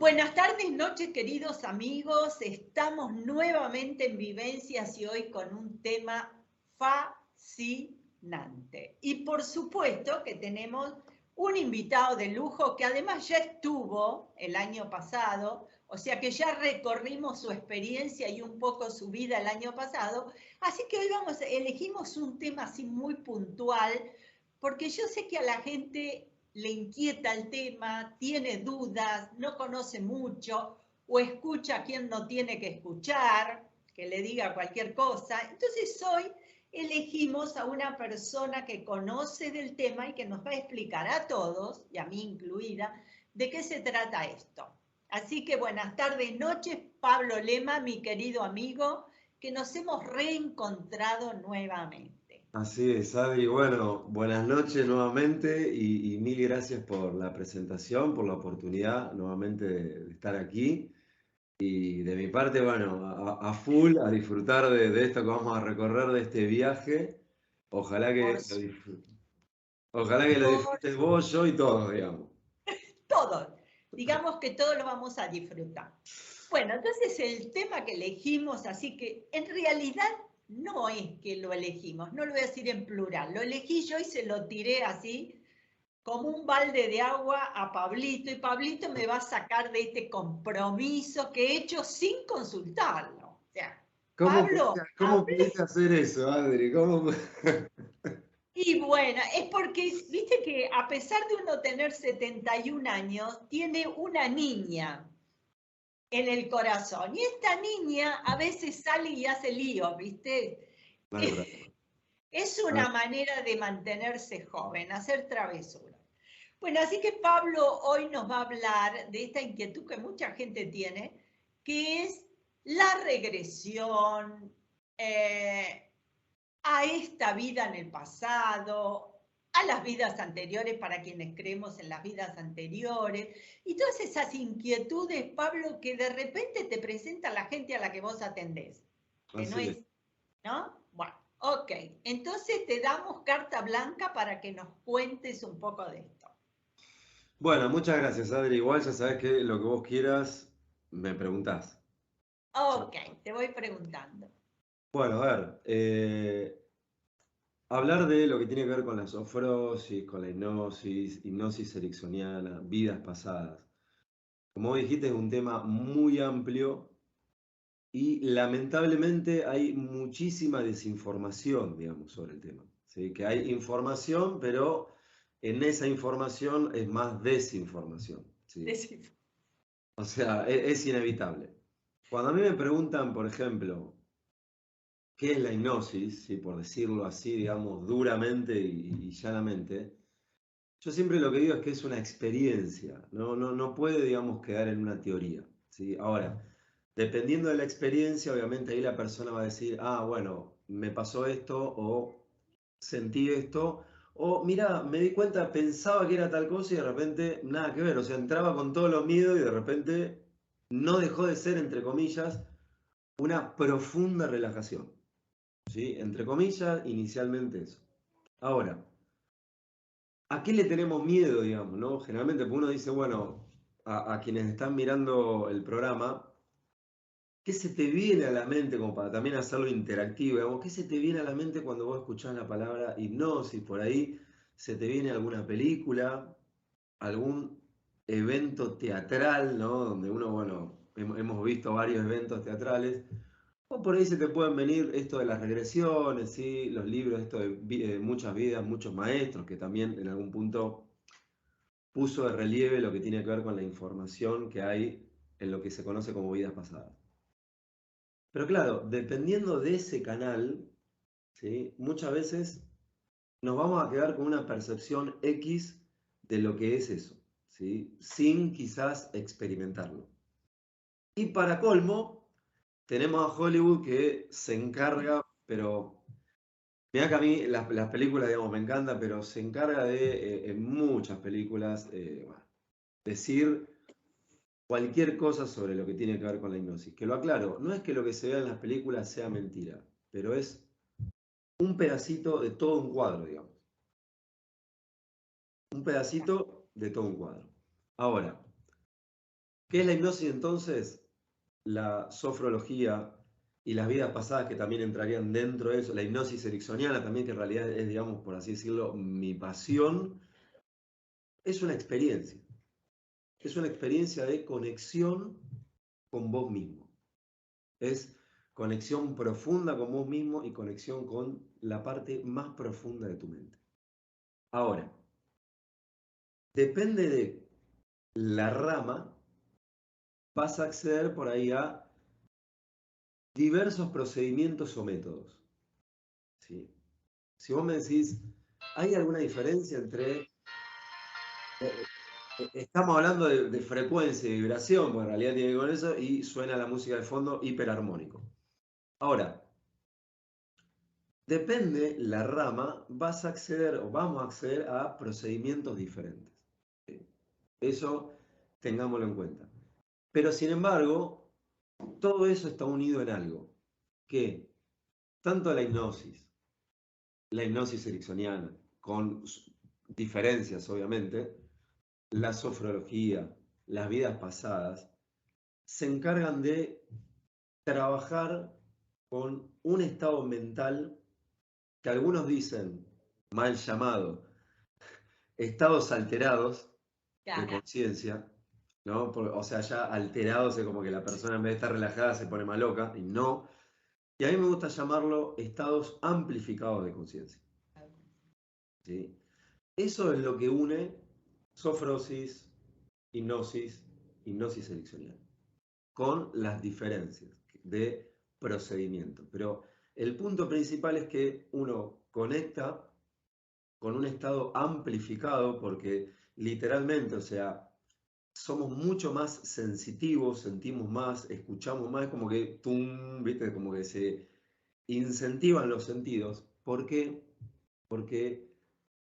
Buenas tardes, noches, queridos amigos. Estamos nuevamente en Vivencias y hoy con un tema fascinante. Y por supuesto que tenemos un invitado de lujo que además ya estuvo el año pasado, o sea que ya recorrimos su experiencia y un poco su vida el año pasado. Así que hoy elegimos un tema así muy puntual, porque yo sé que a la gente le inquieta el tema, tiene dudas, no conoce mucho o escucha a quien no tiene que escuchar, que le diga cualquier cosa. Entonces hoy elegimos a una persona que conoce del tema y que nos va a explicar a todos, y a mí incluida, de qué se trata esto. Así que buenas tardes, noches, Pablo Lema, mi querido amigo, que nos hemos reencontrado nuevamente. Así es, Adri. Bueno, buenas noches nuevamente y mil gracias por la presentación, por la oportunidad nuevamente de estar aquí. Y de mi parte, bueno, a full, a disfrutar de esto que vamos a recorrer, de este viaje. Ojalá Por, que ojalá que lo por disfrutes vos, yo y todos, digamos. todo, digamos que todo lo vamos a disfrutar. Bueno, entonces el tema que elegimos, así que en realidad no es que lo elegimos, no lo voy a decir en plural, lo elegí yo y se lo tiré así como un balde de agua a Pablito y Pablito me va a sacar de este compromiso que he hecho sin consultarlo. O sea, Pablo, Cómo pudiste hacer eso, Adri? y bueno, es porque, viste que a pesar de uno tener 71 años, tiene una niña en el corazón. Y esta niña a veces sale y hace lío, ¿viste? No hay problema. Es Ah, una manera de mantenerse joven, hacer travesuras. Bueno, así que Pablo hoy nos va a hablar de esta inquietud que mucha gente tiene, que es la regresión a esta vida en el pasado, a las vidas anteriores para quienes creemos en las vidas anteriores, y todas esas inquietudes, Pablo, que de repente te presenta la gente a la que vos atendés, que no así es. es, ¿no? Bueno, ok, entonces te damos carta blanca para que nos cuentes un poco de esto. Bueno, muchas gracias, Adri. Igual ya sabes que lo que vos quieras, me preguntás. Ok, te voy preguntando. Bueno, a ver, hablar de lo que tiene que ver con la sofrosis, con la hipnosis, hipnosis ericksoniana, vidas pasadas. Como vos dijiste, es un tema muy amplio y lamentablemente hay muchísima desinformación, digamos, sobre el tema. ¿Sí? Que hay información, pero en esa información es más desinformación. ¿Sí? Decime. O sea, es inevitable. Cuando a mí me preguntan, por ejemplo, ¿qué es la hipnosis? ¿Sí? Por decirlo así, digamos, duramente y llanamente, yo siempre lo que digo es que es una experiencia, no puede, digamos, quedar en una teoría, ¿sí? Ahora, dependiendo de la experiencia, obviamente ahí la persona va a decir, ah, bueno, me pasó esto o sentí esto, o mira, me di cuenta, pensaba que era tal cosa y de repente nada que ver, o sea, entraba con todos los miedos y de repente no dejó de ser, entre comillas, una profunda relajación, ¿sí? Entre comillas, inicialmente eso. Ahora, ¿a qué le tenemos miedo, digamos, no? Generalmente, porque uno dice, bueno, a quienes están mirando el programa, ¿qué se te viene a la mente, como para también hacerlo interactivo, digamos, qué se te viene a la mente cuando vos escuchás la palabra hipnosis? Por ahí, ¿se te viene alguna película, algún evento teatral, ¿no? Donde uno, bueno, hemos visto varios eventos teatrales. O por ahí se te pueden venir esto de las regresiones, ¿sí? Los libros, esto de muchas vidas, muchos maestros, que también en algún punto puso de relieve lo que tiene que ver con la información que hay en lo que se conoce como vidas pasadas. Pero claro, dependiendo de ese canal, ¿sí? Muchas veces nos vamos a quedar con una percepción X de lo que es eso, ¿sí? Sin quizás experimentarlo. Y para colmo, tenemos a Hollywood que se encarga, pero mira que a mí las películas, digamos, me encantan, pero se encarga de, en muchas películas, bueno, decir cualquier cosa sobre lo que tiene que ver con la hipnosis. Que lo aclaro, no es que lo que se vea en las películas sea mentira, pero es un pedacito de todo un cuadro, digamos. Un pedacito de todo un cuadro. Ahora, ¿Qué es la hipnosis entonces? La sofrología y las vidas pasadas que también entrarían dentro de eso, la hipnosis ericksoniana también, que en realidad es, digamos, por así decirlo, mi pasión, es una experiencia. Es una experiencia de conexión con vos mismo. Es conexión profunda con vos mismo y conexión con la parte más profunda de tu mente. Ahora, depende de la rama, vas a acceder por ahí a diversos procedimientos o métodos. ¿Sí? Si vos me decís, ¿hay alguna diferencia entre... estamos hablando de frecuencia y vibración, porque en realidad tiene que ver con eso, y suena la música de fondo hiperarmónico. Ahora, depende la rama, vas a acceder o vamos a acceder a procedimientos diferentes. ¿Sí? Eso tengámoslo en cuenta. Pero sin embargo, todo eso está unido en algo, que tanto la hipnosis ericksoniana, con diferencias obviamente, la sofrología, las vidas pasadas, se encargan de trabajar con un estado mental que algunos dicen, mal llamado, estados alterados de Claro. conciencia, ¿no? O sea, ya alterados es como que la persona en vez de estar relajada se pone más loca, y no. Y a mí me gusta llamarlo estados amplificados de conciencia. ¿Sí? Eso es lo que une sofrosis, hipnosis, hipnosis ericksoniana, con las diferencias de procedimiento. Pero el punto principal es que uno conecta con un estado amplificado porque literalmente, o sea, somos mucho más sensitivos, sentimos más, escuchamos más, como que, tum, ¿viste? Como que se incentivan los sentidos. ¿Por qué? Porque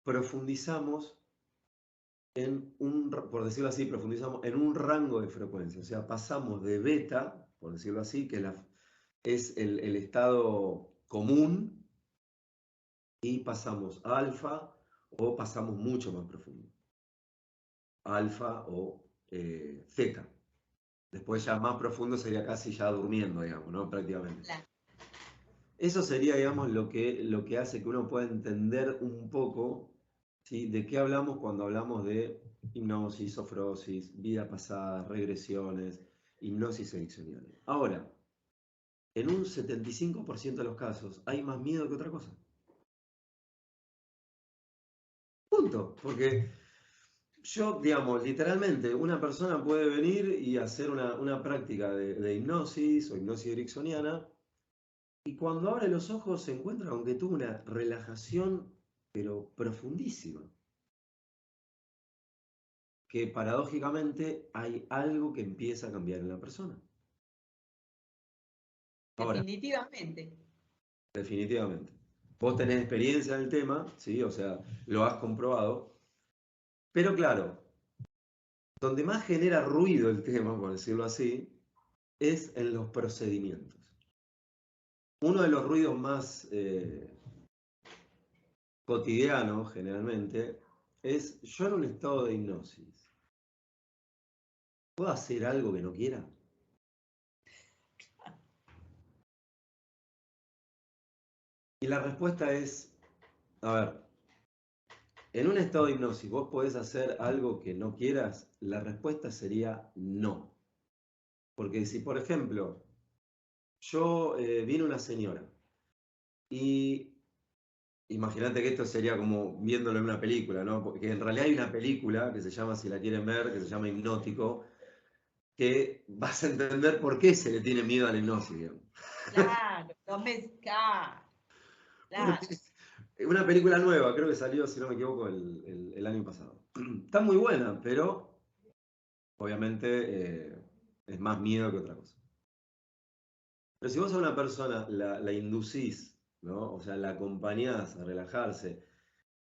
profundizamos en un, por decirlo así, profundizamos en un rango de frecuencia. O sea, pasamos de beta, por decirlo así, que es el estado común, y pasamos a alfa o pasamos mucho más profundo. Alfa o zeta. Después ya más profundo sería casi ya durmiendo, digamos, ¿no? Prácticamente. Claro. Eso sería, digamos, lo que hace que uno pueda entender un poco, ¿sí? De qué hablamos cuando hablamos de hipnosis, sofrosis, vida pasada, regresiones, hipnosis ericksoniana. Ahora, en un 75% de los casos hay más miedo que otra cosa. Punto. Porque yo, digamos, literalmente, una persona puede venir y hacer una práctica de hipnosis o hipnosis ericksoniana, y cuando abre los ojos se encuentra con que tuvo una relajación, pero profundísima. Que paradójicamente hay algo que empieza a cambiar en la persona. Ahora, Definitivamente. definitivamente. Vos tenés experiencia en el tema, ¿sí? O sea, lo has comprobado. Pero claro, donde más genera ruido el tema, por decirlo así, es en los procedimientos. Uno de los ruidos más cotidianos, generalmente, es yo en un estado de hipnosis. ¿Puedo hacer algo que no quiera? Y la respuesta es, a ver, en un estado de hipnosis, ¿vos podés hacer algo que no quieras? La respuesta sería no. Porque si, por ejemplo, viene una señora y imagínate que esto sería como viéndolo en una película, ¿no? Porque en realidad hay una película que se llama, si la quieren ver, que se llama Hipnótico, que vas a entender por qué se le tiene miedo a la hipnosis, digamos. Claro, claro. Porque es una película nueva, creo que salió, si no me equivoco, el año pasado. Está muy buena, pero obviamente es más miedo que otra cosa. Pero si vos a una persona la inducís, ¿no? O sea, la acompañás a relajarse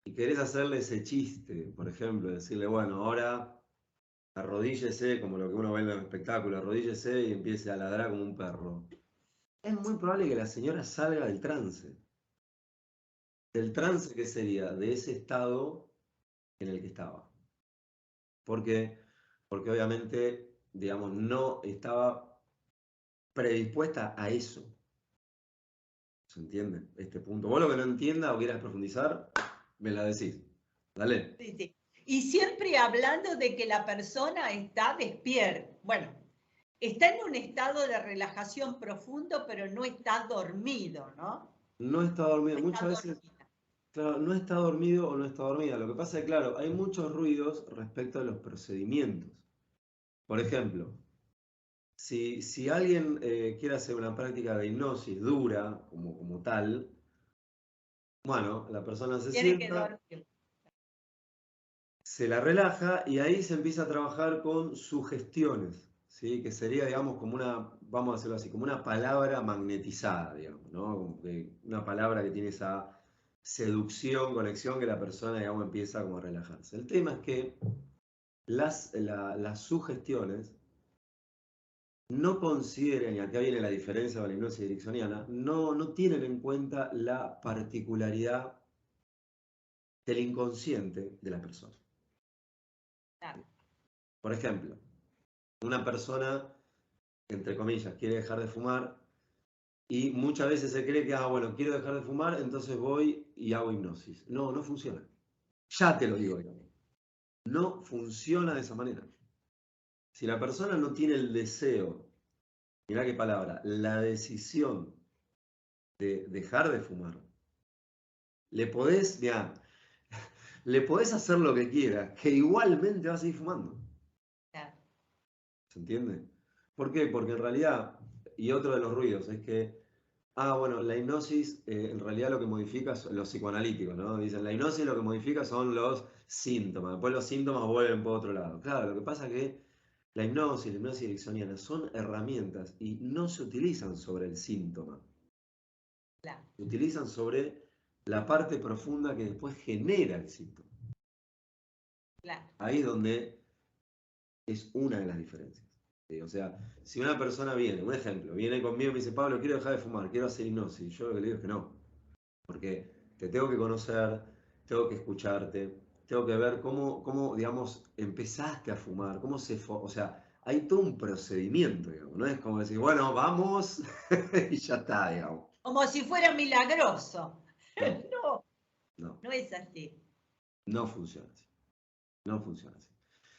y querés hacerle ese chiste, por ejemplo, decirle, bueno, ahora arrodíllese, como lo que uno ve en el espectáculo, arrodíllese y empiece a ladrar como un perro. Es muy probable que la señora salga del trance. ¿Del trance qué sería? De ese estado en el que estaba. ¿Por qué? Porque obviamente digamos, no estaba predispuesta a eso. ¿Se entiende? Este punto. Vos lo que no entiendas o quieras profundizar, me la decís. Dale. Sí, sí. Y siempre hablando de que la persona está despierta. Bueno, está en un estado de relajación profundo, pero no está dormido, ¿no? No está dormido. No está Muchas veces, dormida. claro, no está dormido o no está dormida. Lo que pasa es que, claro, hay muchos ruidos respecto a los procedimientos. Por ejemplo, si alguien quiere hacer una práctica de hipnosis dura, como tal, bueno, la persona se Tiene que sienta, dormir. se la relaja y ahí se empieza a trabajar con sugestiones, ¿sí? Que sería, digamos, como una, vamos a decirlo así, como una palabra magnetizada, digamos, ¿no? Como que una palabra que tiene esa seducción, conexión, que la persona, digamos, empieza como a relajarse. El tema es que las sugestiones no consideren, y acá viene la diferencia con la hipnosis ericksoniana, no tienen en cuenta la particularidad del inconsciente de la persona. Claro. Por ejemplo, una persona, entre comillas, quiere dejar de fumar y muchas veces se cree que, bueno, quiero dejar de fumar, entonces voy y hago hipnosis. No, no funciona. Ya te lo digo, digamos. No funciona de esa manera. Si la persona no tiene el deseo, mirá qué palabra, la decisión de dejar de fumar, le podés, mirá, le podés hacer lo que quieras, que igualmente va a seguir fumando. Claro. ¿Se entiende? ¿Por qué? Porque en realidad, y otro de los ruidos, es que, bueno, la hipnosis en realidad lo que modifica son los psicoanalíticos, ¿no? Dicen, la hipnosis lo que modifica son los síntomas, después los síntomas vuelven por otro lado. Claro, lo que pasa es que la hipnosis ericksoniana son herramientas y no se utilizan sobre el síntoma, Claro. se utilizan sobre la parte profunda que después genera el síntoma. Claro. Ahí es donde es una de las diferencias. ¿Sí? O sea, si una persona viene, un ejemplo, viene conmigo y me dice, Pablo, quiero dejar de fumar, quiero hacer hipnosis, yo lo que le digo es que no, porque te tengo que conocer, tengo que escucharte, tengo que ver cómo digamos, empezaste a fumar, o sea, hay todo un procedimiento, digamos, no es como decir, bueno, vamos y ya está, digamos. Como si fuera milagroso. No, No, no, no es así. no funciona así, no funciona así.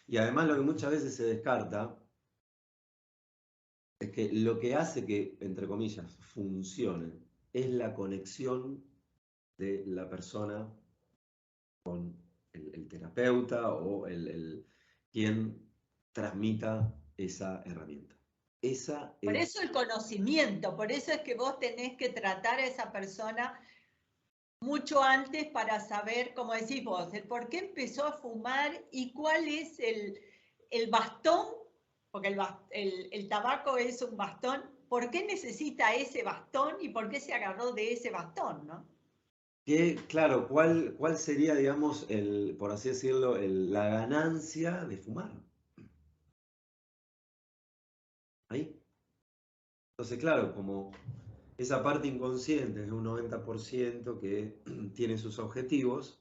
Y además lo que muchas veces se descarta es que lo que hace que, entre comillas, funcione es la conexión de la persona con el terapeuta o quien transmita esa herramienta. Esa Por es, eso el conocimiento, por eso es que vos tenés que tratar a esa persona mucho antes para saber, como decís vos, el por qué empezó a fumar y cuál es el bastón, porque el tabaco es un bastón, ¿por qué necesita ese bastón y por qué se agarró de ese bastón, ¿no? que, claro, ¿cuál sería, digamos, por así decirlo, la ganancia de fumar? Ahí. Entonces, claro, como esa parte inconsciente es un 90% que tiene sus objetivos,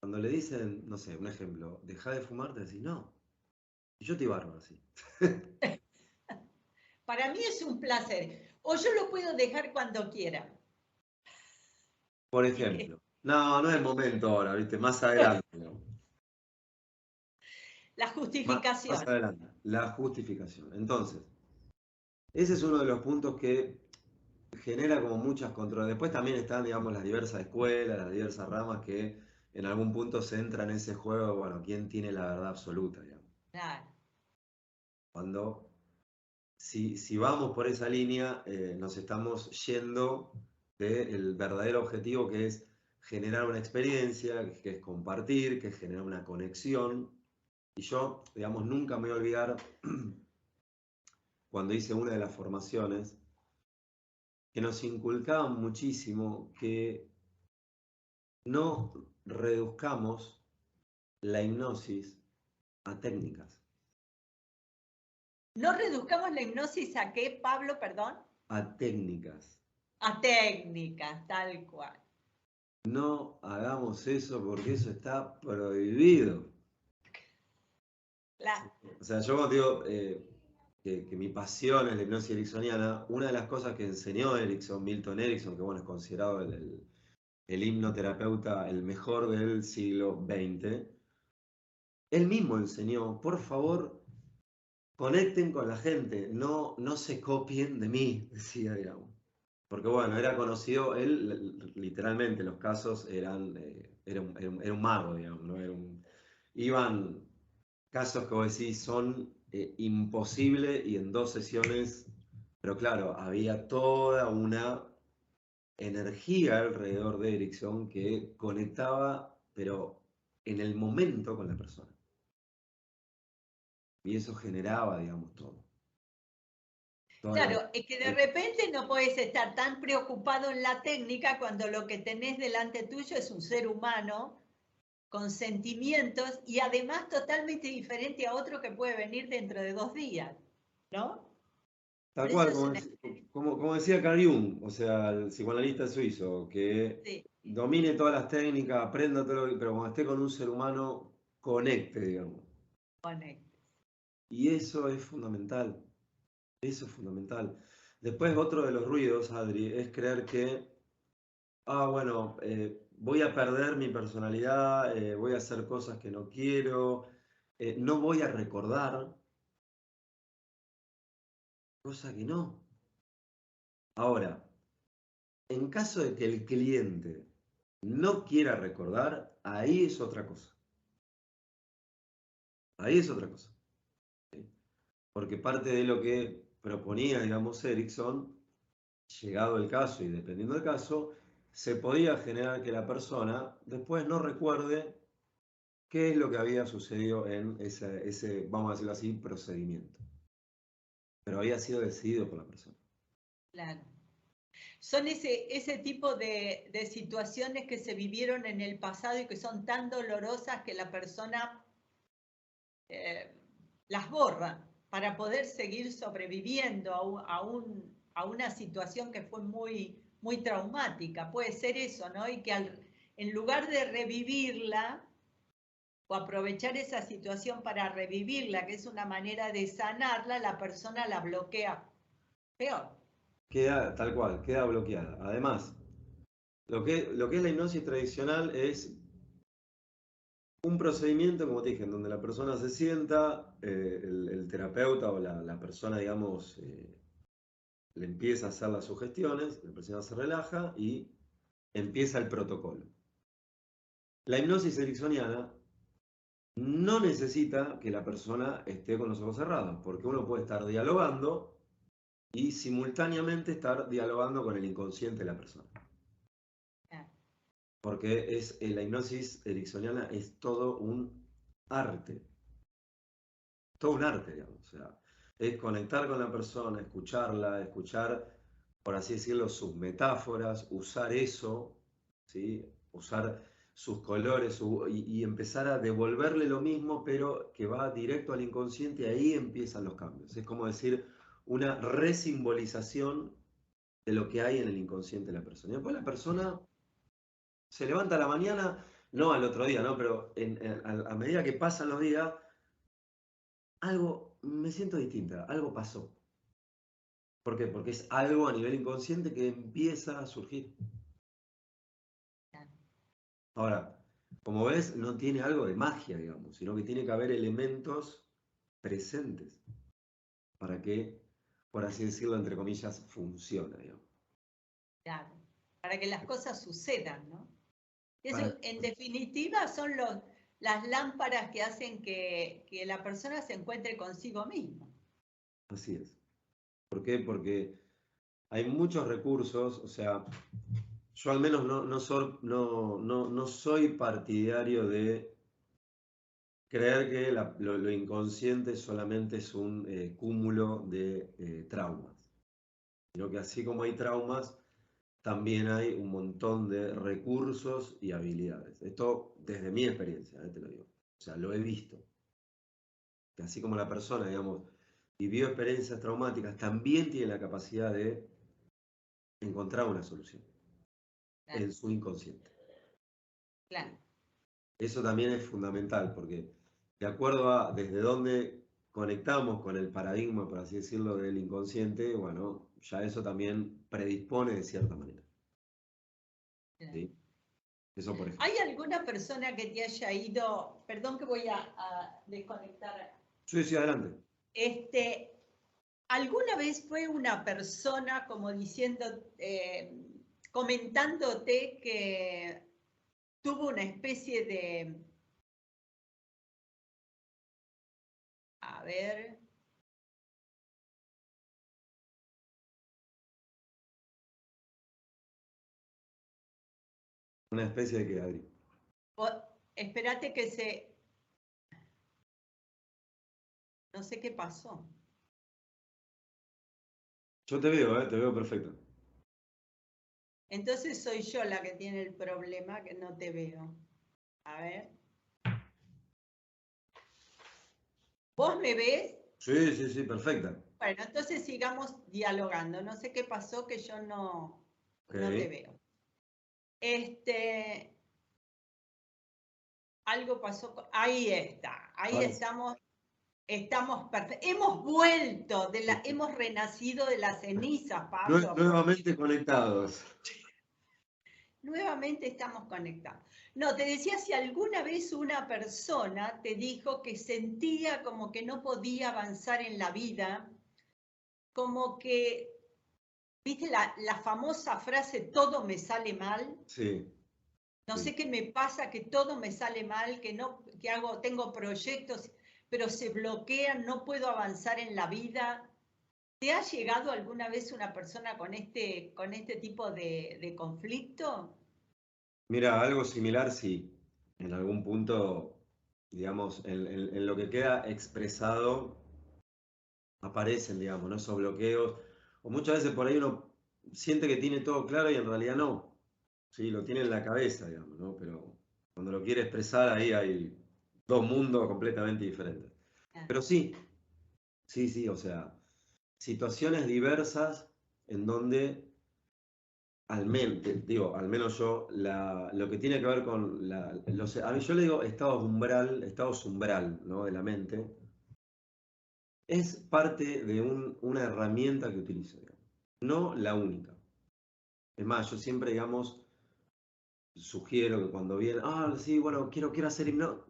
cuando le dicen, no sé, un ejemplo, deja de fumar, te decís, no, y yo te barro así. Para mí es un placer. O yo lo puedo dejar cuando quiera. Por ejemplo. No, no es el momento ahora, ¿viste? Más adelante, ¿no? La Más justificación. adelante. La justificación. Entonces, ese es uno de los puntos que genera como muchas controversias. Después también están, digamos, las diversas escuelas, las diversas ramas que en algún punto se entra en ese juego, bueno, ¿quién tiene la verdad absoluta, digamos? Claro. Cuando, si vamos por esa línea, nos estamos yendo del verdadero objetivo que es generar una experiencia, que es compartir, que es generar una conexión. Y yo, digamos, nunca me voy a olvidar cuando hice una de las formaciones, que nos inculcaban muchísimo que no reduzcamos la hipnosis a técnicas, No reduzcamos la hipnosis a qué, Pablo, perdón, a técnicas. a técnicas, tal cual. No hagamos eso porque eso está prohibido. Claro. O sea, yo cuando digo que mi pasión es la hipnosis ericksoniana, una de las cosas que enseñó Erickson, Milton Erickson, que bueno, es considerado el hipnoterapeuta el mejor del siglo XX, él mismo enseñó, por favor, conecten con la gente, no se copien de mí, decía, digamos. Porque bueno, era conocido, él literalmente los casos eran, era un mago, digamos, ¿no? Iban casos que vos decís son imposibles y en 2 sesiones, pero claro, había toda una energía alrededor de Erickson que conectaba, pero en el momento con la persona. Y eso generaba, digamos, todo. Claro, es que de repente no puedes estar tan preocupado en la técnica cuando lo que tenés delante tuyo es un ser humano con sentimientos y además totalmente diferente a otro que puede venir dentro de 2 días, ¿no? Tal Por eso cual, es una... como decía Carl Jung, o sea, el psicoanalista suizo, que Sí, domine todas las técnicas, aprenda todo, pero cuando esté con un ser humano, conecte, digamos. conecte. Y eso es fundamental, eso es fundamental. Después otro de los ruidos, Adri, es creer que, bueno, voy a perder mi personalidad, voy a hacer cosas que no quiero, no voy a recordar, cosa que no. Ahora, en caso de que el cliente no quiera recordar, ahí es otra cosa. Ahí es otra cosa. ¿Sí? Porque parte de lo que proponía, digamos, Erickson, llegado el caso y dependiendo del caso, se podía generar que la persona después no recuerde qué es lo que había sucedido en ese, vamos a decirlo así, procedimiento. Pero había sido decidido por la persona. Claro. Son ese tipo de situaciones que se vivieron en el pasado y que son tan dolorosas que la persona eh, las borra para poder seguir sobreviviendo a una situación que fue muy traumática. Puede ser eso, ¿no? Y que en lugar de revivirla o aprovechar esa situación para revivirla, que es una manera de sanarla, la persona la bloquea peor. Queda tal cual, queda bloqueada. Además, lo que es la hipnosis tradicional es un procedimiento, como te dije, en donde la persona se sienta, el terapeuta o la persona, digamos, le empieza a hacer las sugestiones, la persona se relaja y empieza el protocolo. La hipnosis ericksoniana no necesita que la persona esté con los ojos cerrados, porque uno puede estar dialogando y simultáneamente estar dialogando con el inconsciente de la persona. Porque la hipnosis ericksoniana es todo un arte. Todo un arte, digamos. O sea, es conectar con la persona, escucharla, escuchar, por así decirlo, sus metáforas, usar eso, ¿sí? Usar sus colores y empezar a devolverle lo mismo, pero que va directo al inconsciente y ahí empiezan los cambios. Es como decir una resimbolización de lo que hay en el inconsciente de la persona. Y después la persona se levanta a la mañana, no al otro día, ¿no? Pero a medida que pasan los días, algo, me siento distinta, algo pasó. ¿Por qué? Porque es algo a nivel inconsciente que empieza a surgir. Ahora, como ves, no tiene algo de magia, digamos, sino que tiene que haber elementos presentes para que, por así decirlo, entre comillas, funcione, digamos. Claro, para que las cosas sucedan, ¿no? Eso, Para- en definitiva, son las lámparas que hacen que la persona se encuentre consigo misma. Así es. ¿Por qué? Porque hay muchos recursos, o sea, yo al menos no soy partidario de creer que lo inconsciente solamente es un cúmulo de traumas, sino que así como hay traumas, también hay un montón de recursos y habilidades. Esto desde mi experiencia, te lo digo. O sea, lo he visto. Que así como la persona, digamos, vivió experiencias traumáticas, también tiene la capacidad de encontrar una solución Claro, en su inconsciente. claro. Eso también es fundamental porque de acuerdo a desde dónde conectamos con el paradigma, por así decirlo, del inconsciente, bueno, ya eso también predispone de cierta manera. ¿Sí? Eso por ejemplo. ¿Hay alguna persona que te haya ido, perdón que voy a desconectar? Sí, sí, adelante. ¿Alguna vez fue una persona como diciendo, comentándote que tuvo una especie de, a ver, Una especie de que, Adri. espérate que no sé qué pasó. Yo te veo perfecto. Entonces soy yo la que tiene el problema, que no te veo. A ver. ¿Vos me ves? Sí, sí, sí, perfecta. Bueno, entonces sigamos dialogando. No sé qué pasó que yo no Ok. te veo. Algo pasó. Ahí está. Ahí Ahora sí. estamos. Estamos perfectos. Hemos vuelto, Sí, sí. hemos renacido de las cenizas, Pablo, porque Nuevamente conectados. nuevamente estamos conectados. No, te decía si alguna vez una persona te dijo que sentía como que no podía avanzar en la vida, como que, viste la famosa frase, todo me sale mal. Sí, No sí. sé qué me pasa, que todo me sale mal, que no, que hago, tengo proyectos, pero se bloquean, no puedo avanzar en la vida. ¿Te ha llegado alguna vez una persona con este tipo de conflicto? Mira, algo similar, sí. En algún punto, digamos, en lo que queda expresado, aparecen, digamos, ¿no? Esos bloqueos. O muchas veces por ahí uno siente que tiene todo claro y en realidad no. Sí, lo tiene en la cabeza, digamos, ¿no? Pero cuando lo quiere expresar, ahí hay dos mundos completamente diferentes. Ah, Pero sí, sí, sí, o sea, situaciones diversas en donde al menos yo, lo que tiene que ver con a mí yo le digo estados umbral, ¿no? De la mente, es parte de una herramienta que utilizo, digamos, no la única. Es más, yo siempre, digamos, sugiero que cuando viene, sí, bueno, quiero hacer hipnosis.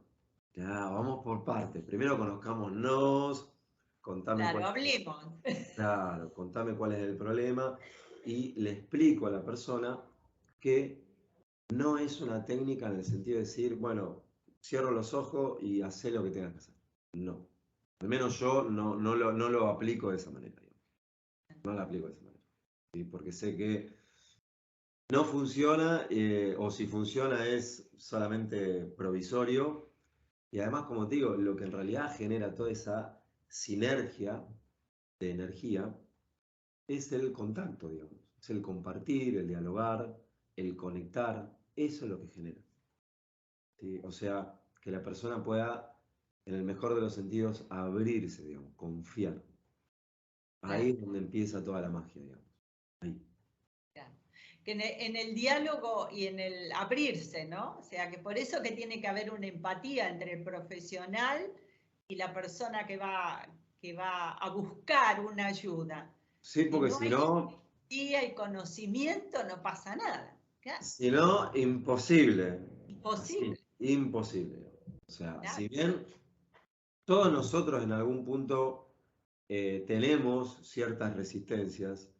Ya, vamos por partes. Primero conozcámonos, contame claro, cuál, hablemos. claro, contame cuál es el problema y le explico a la persona que no es una técnica en el sentido de decir, bueno, cierro los ojos y hacé lo que tengas que hacer. No. Al menos yo no lo aplico de esa manera, digamos. No lo aplico de esa manera. ¿Sí? Porque sé que no funciona, o si funciona es solamente provisorio. Y además, como te digo, lo que en realidad genera toda esa sinergia de energía es el contacto, digamos. Es el compartir, el dialogar, el conectar. Eso es lo que genera. ¿Sí? O sea, que la persona pueda, en el mejor de los sentidos, abrirse, digamos, confiar. Ahí Claro, es donde empieza toda la magia, digamos. Ahí. claro. Que en el diálogo y en el abrirse, ¿no? O sea, que por eso que tiene que haber una empatía entre el profesional y la persona que va a buscar una ayuda. Sí, Si porque no hay empatía y conocimiento, no pasa nada. Claro, si no, imposible. Así, imposible. imposible. O sea, Claro, si bien todos nosotros en algún punto tenemos ciertas resistencias,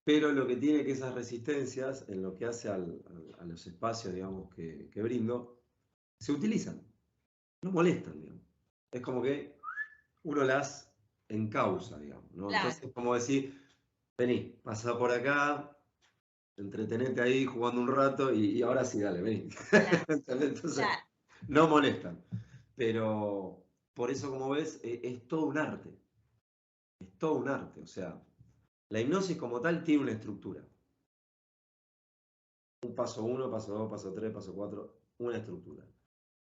pero lo que tiene que esas resistencias, en lo que hace a los espacios, digamos, que brindo, se utilizan, no molestan, digamos. Es como que uno las encausa, digamos, ¿no? claro, Entonces, como decir, vení, pasa por acá, entretenete ahí jugando un rato y ahora sí, dale, vení. claro, ¿Entendés? Entonces, claro. no molestan. Pero por eso, como ves, es todo un arte. Es todo un arte. O sea, la hipnosis como tal tiene una estructura. Un paso uno, paso dos, paso tres, paso cuatro, una estructura.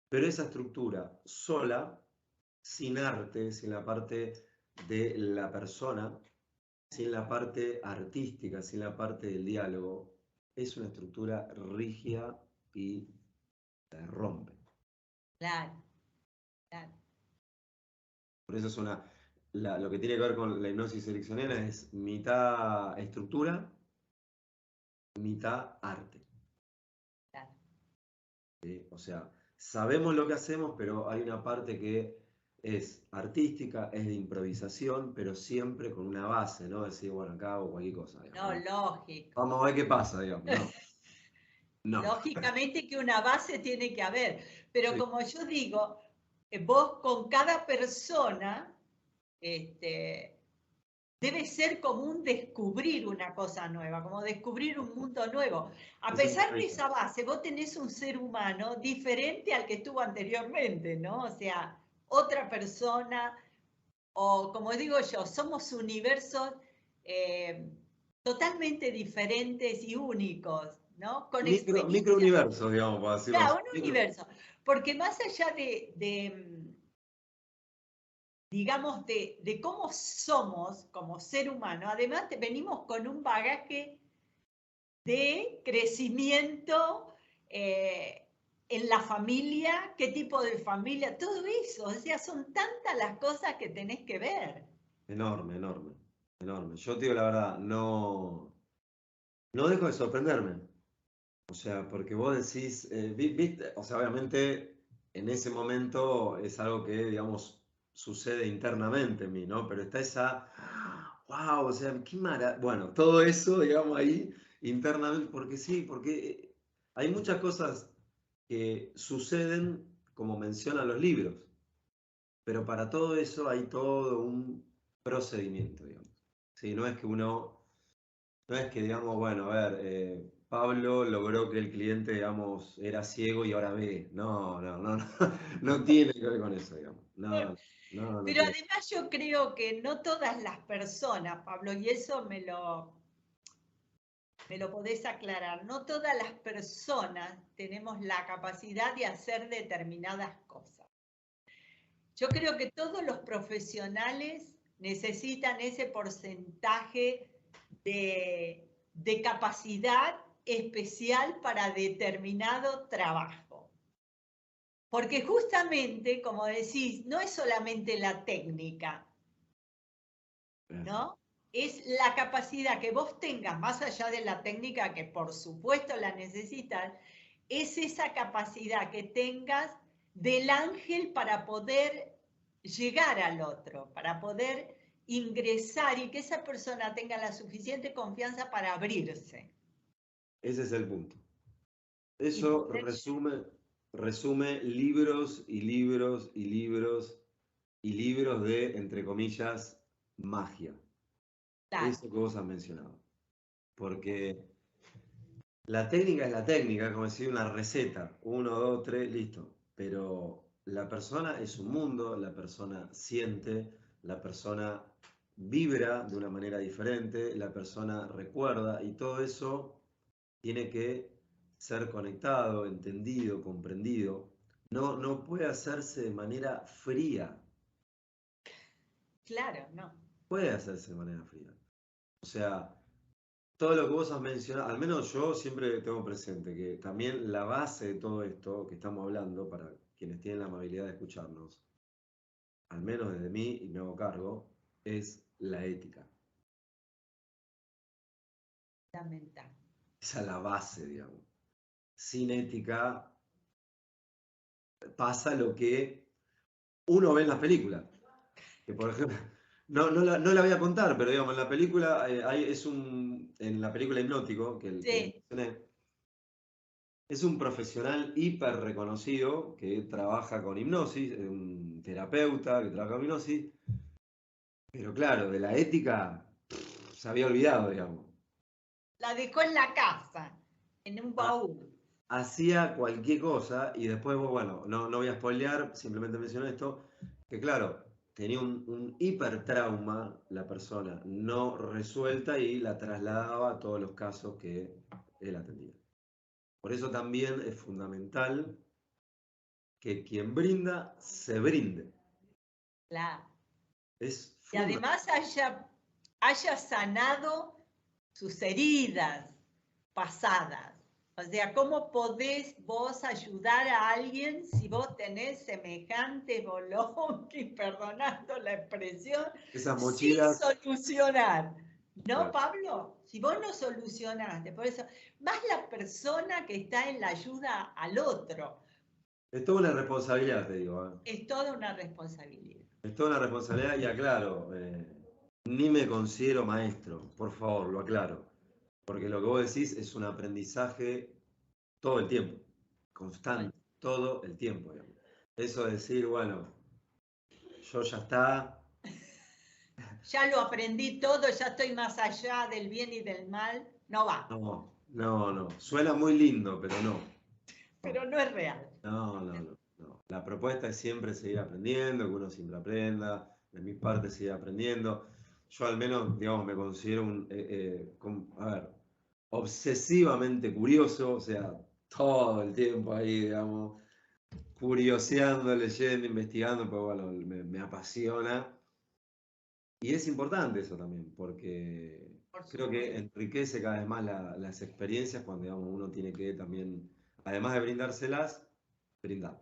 Pero esa estructura sola, sin arte, sin la parte de la persona, sin la parte artística, sin la parte del diálogo, es una estructura rígida y se rompe. Claro, claro. Por eso es lo que tiene que ver con la hipnosis ericksoniana es mitad estructura, mitad arte. Claro. ¿Sí? O sea, sabemos lo que hacemos, pero hay una parte que es artística, es de improvisación, pero siempre con una base, ¿no? Decir, bueno, acá hago cualquier cosa, No, digamos. lógico. Vamos a ver qué pasa, digamos. No, no. Lógicamente que una base tiene que haber, pero Sí, como yo digo, vos con cada persona, este, debe ser como un descubrir una cosa nueva, como descubrir un mundo nuevo. A es un punto pesar de de vista. esa base, vos tenés un ser humano diferente al que estuvo anteriormente, ¿no? O sea, otra persona, o como digo yo, somos universos eh, totalmente diferentes y únicos, ¿no? Con experiencias. Microuniverso, digamos, para decirlo así. Claro, un universo. Porque más allá digamos, de cómo somos como ser humano, además venimos con un bagaje de crecimiento en la familia, qué tipo de familia, todo eso. O sea, son tantas las cosas que tenés que ver. Enorme, enorme, enorme. Yo te digo la verdad, no dejo de sorprenderme. O sea, porque vos decís, viste, o sea, obviamente en ese momento es algo que, digamos, sucede internamente en mí, ¿no? Pero está esa, wow, o sea, qué maravilla. Bueno, todo eso, digamos, ahí internamente, porque sí, porque hay muchas cosas que suceden como mencionan los libros, pero para todo eso hay todo un procedimiento, digamos. Sí, no es que digamos, bueno, a ver, Pablo logró que el cliente, digamos, era ciego y ahora ve. No, no, no, no, no tiene que ver con eso, digamos. No, no, no Pero tiene. además yo creo que no todas las personas, Pablo, y eso me lo podés aclarar, no todas las personas tenemos la capacidad de hacer determinadas cosas. Yo creo que todos los profesionales necesitan ese porcentaje de capacidad especial para determinado trabajo. Porque justamente, como decís, no es solamente la técnica, ¿no? Es la capacidad que vos tengas, más allá de la técnica, que por supuesto la necesitas, es esa capacidad que tengas del ángel para poder llegar al otro, para poder ingresar y que esa persona tenga la suficiente confianza para abrirse. Ese es el punto. Y Eso poder resume libros y libros y libros y libros de, entre comillas, magia. llegar. Eso que vos has mencionado. Porque la técnica es la técnica, como decir una receta, uno, dos, tres, listo. Pero la persona es un mundo, la persona siente, la persona vibra de una manera diferente, la persona recuerda y todo eso tiene que ser conectado, entendido, comprendido. No, no puede hacerse de manera fría, Claro, no. puede hacerse de manera fría. O sea, todo lo que vos has mencionado, al menos yo siempre tengo presente que también la base de todo esto que estamos hablando, para quienes tienen la amabilidad de escucharnos, al menos desde mí, y me hago cargo, es la ética. Fundamental. Esa es la base, digamos. Sin ética pasa lo que uno ve en las películas. Que por ejemplo, no la voy a contar, pero digamos, en la película, en la película Hipnótico, que Sí, mencioné, es un profesional hiper reconocido que trabaja con hipnosis, es un terapeuta que trabaja con hipnosis, pero claro, de la ética se había olvidado, digamos. la dejó en la casa, en un Ha- baúl. Hacía cualquier cosa y después, bueno, no voy a spoilear, simplemente menciono esto, que claro, tenía un hiper trauma la persona no resuelta y la trasladaba a todos los casos que él atendía. Por eso también es fundamental que quien brinda, se brinde. Claro. Es Y fundamental. además haya sanado sus heridas pasadas. O sea, ¿cómo podés vos ayudar a alguien si vos tenés semejante bolonqui, perdonando la expresión, Esas sin mochilas, solucionar? ¿No, claro, Pablo? Si vos no solucionaste, por eso, más la persona que está en la ayuda al otro, es toda una responsabilidad, te digo. es toda una responsabilidad. Es toda una responsabilidad y aclaro, ni me considero maestro, por favor, lo aclaro. Porque lo que vos decís es un aprendizaje todo el tiempo, constante, todo el tiempo, digamos. Eso de decir, bueno, yo ya está. Ya lo aprendí todo, ya estoy más allá del bien y del mal, no va, No, no, no. Suena muy lindo, pero no. pero no es real. No, no, no, no. La propuesta es siempre seguir aprendiendo, que uno siempre aprenda, de mi parte seguir aprendiendo. Yo al menos, digamos, me considero a ver, obsesivamente curioso, o sea, todo el tiempo ahí, digamos, curioseando, leyendo, investigando, pues bueno, me apasiona. Y es importante eso también, porque Por creo que supuesto. enriquece cada vez más las experiencias cuando digamos, uno tiene que también, además de brindárselas, brindar.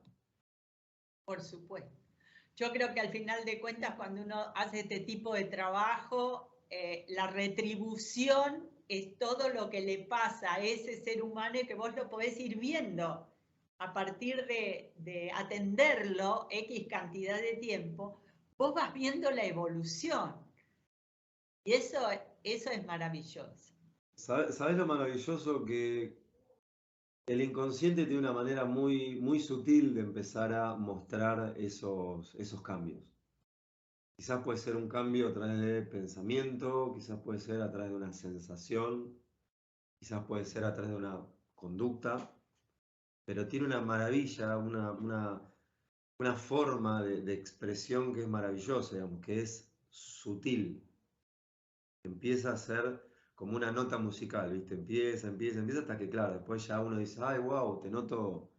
Por supuesto. Yo creo que al final de cuentas, cuando uno hace este tipo de trabajo, la retribución es todo lo que le pasa a ese ser humano y que vos lo podés ir viendo a partir de atenderlo X cantidad de tiempo, vos vas viendo la evolución. Y eso es maravilloso. ¿Sabes lo maravilloso que el inconsciente tiene una manera muy, muy sutil de empezar a mostrar esos cambios? Quizás puede ser un cambio a través de pensamiento, quizás puede ser a través de una sensación, quizás puede ser a través de una conducta, pero tiene una maravilla, una forma de expresión que es maravillosa, digamos, que es sutil. Empieza a ser como una nota musical, ¿viste? Empieza, hasta que, claro, después ya uno dice, ay, wow, te noto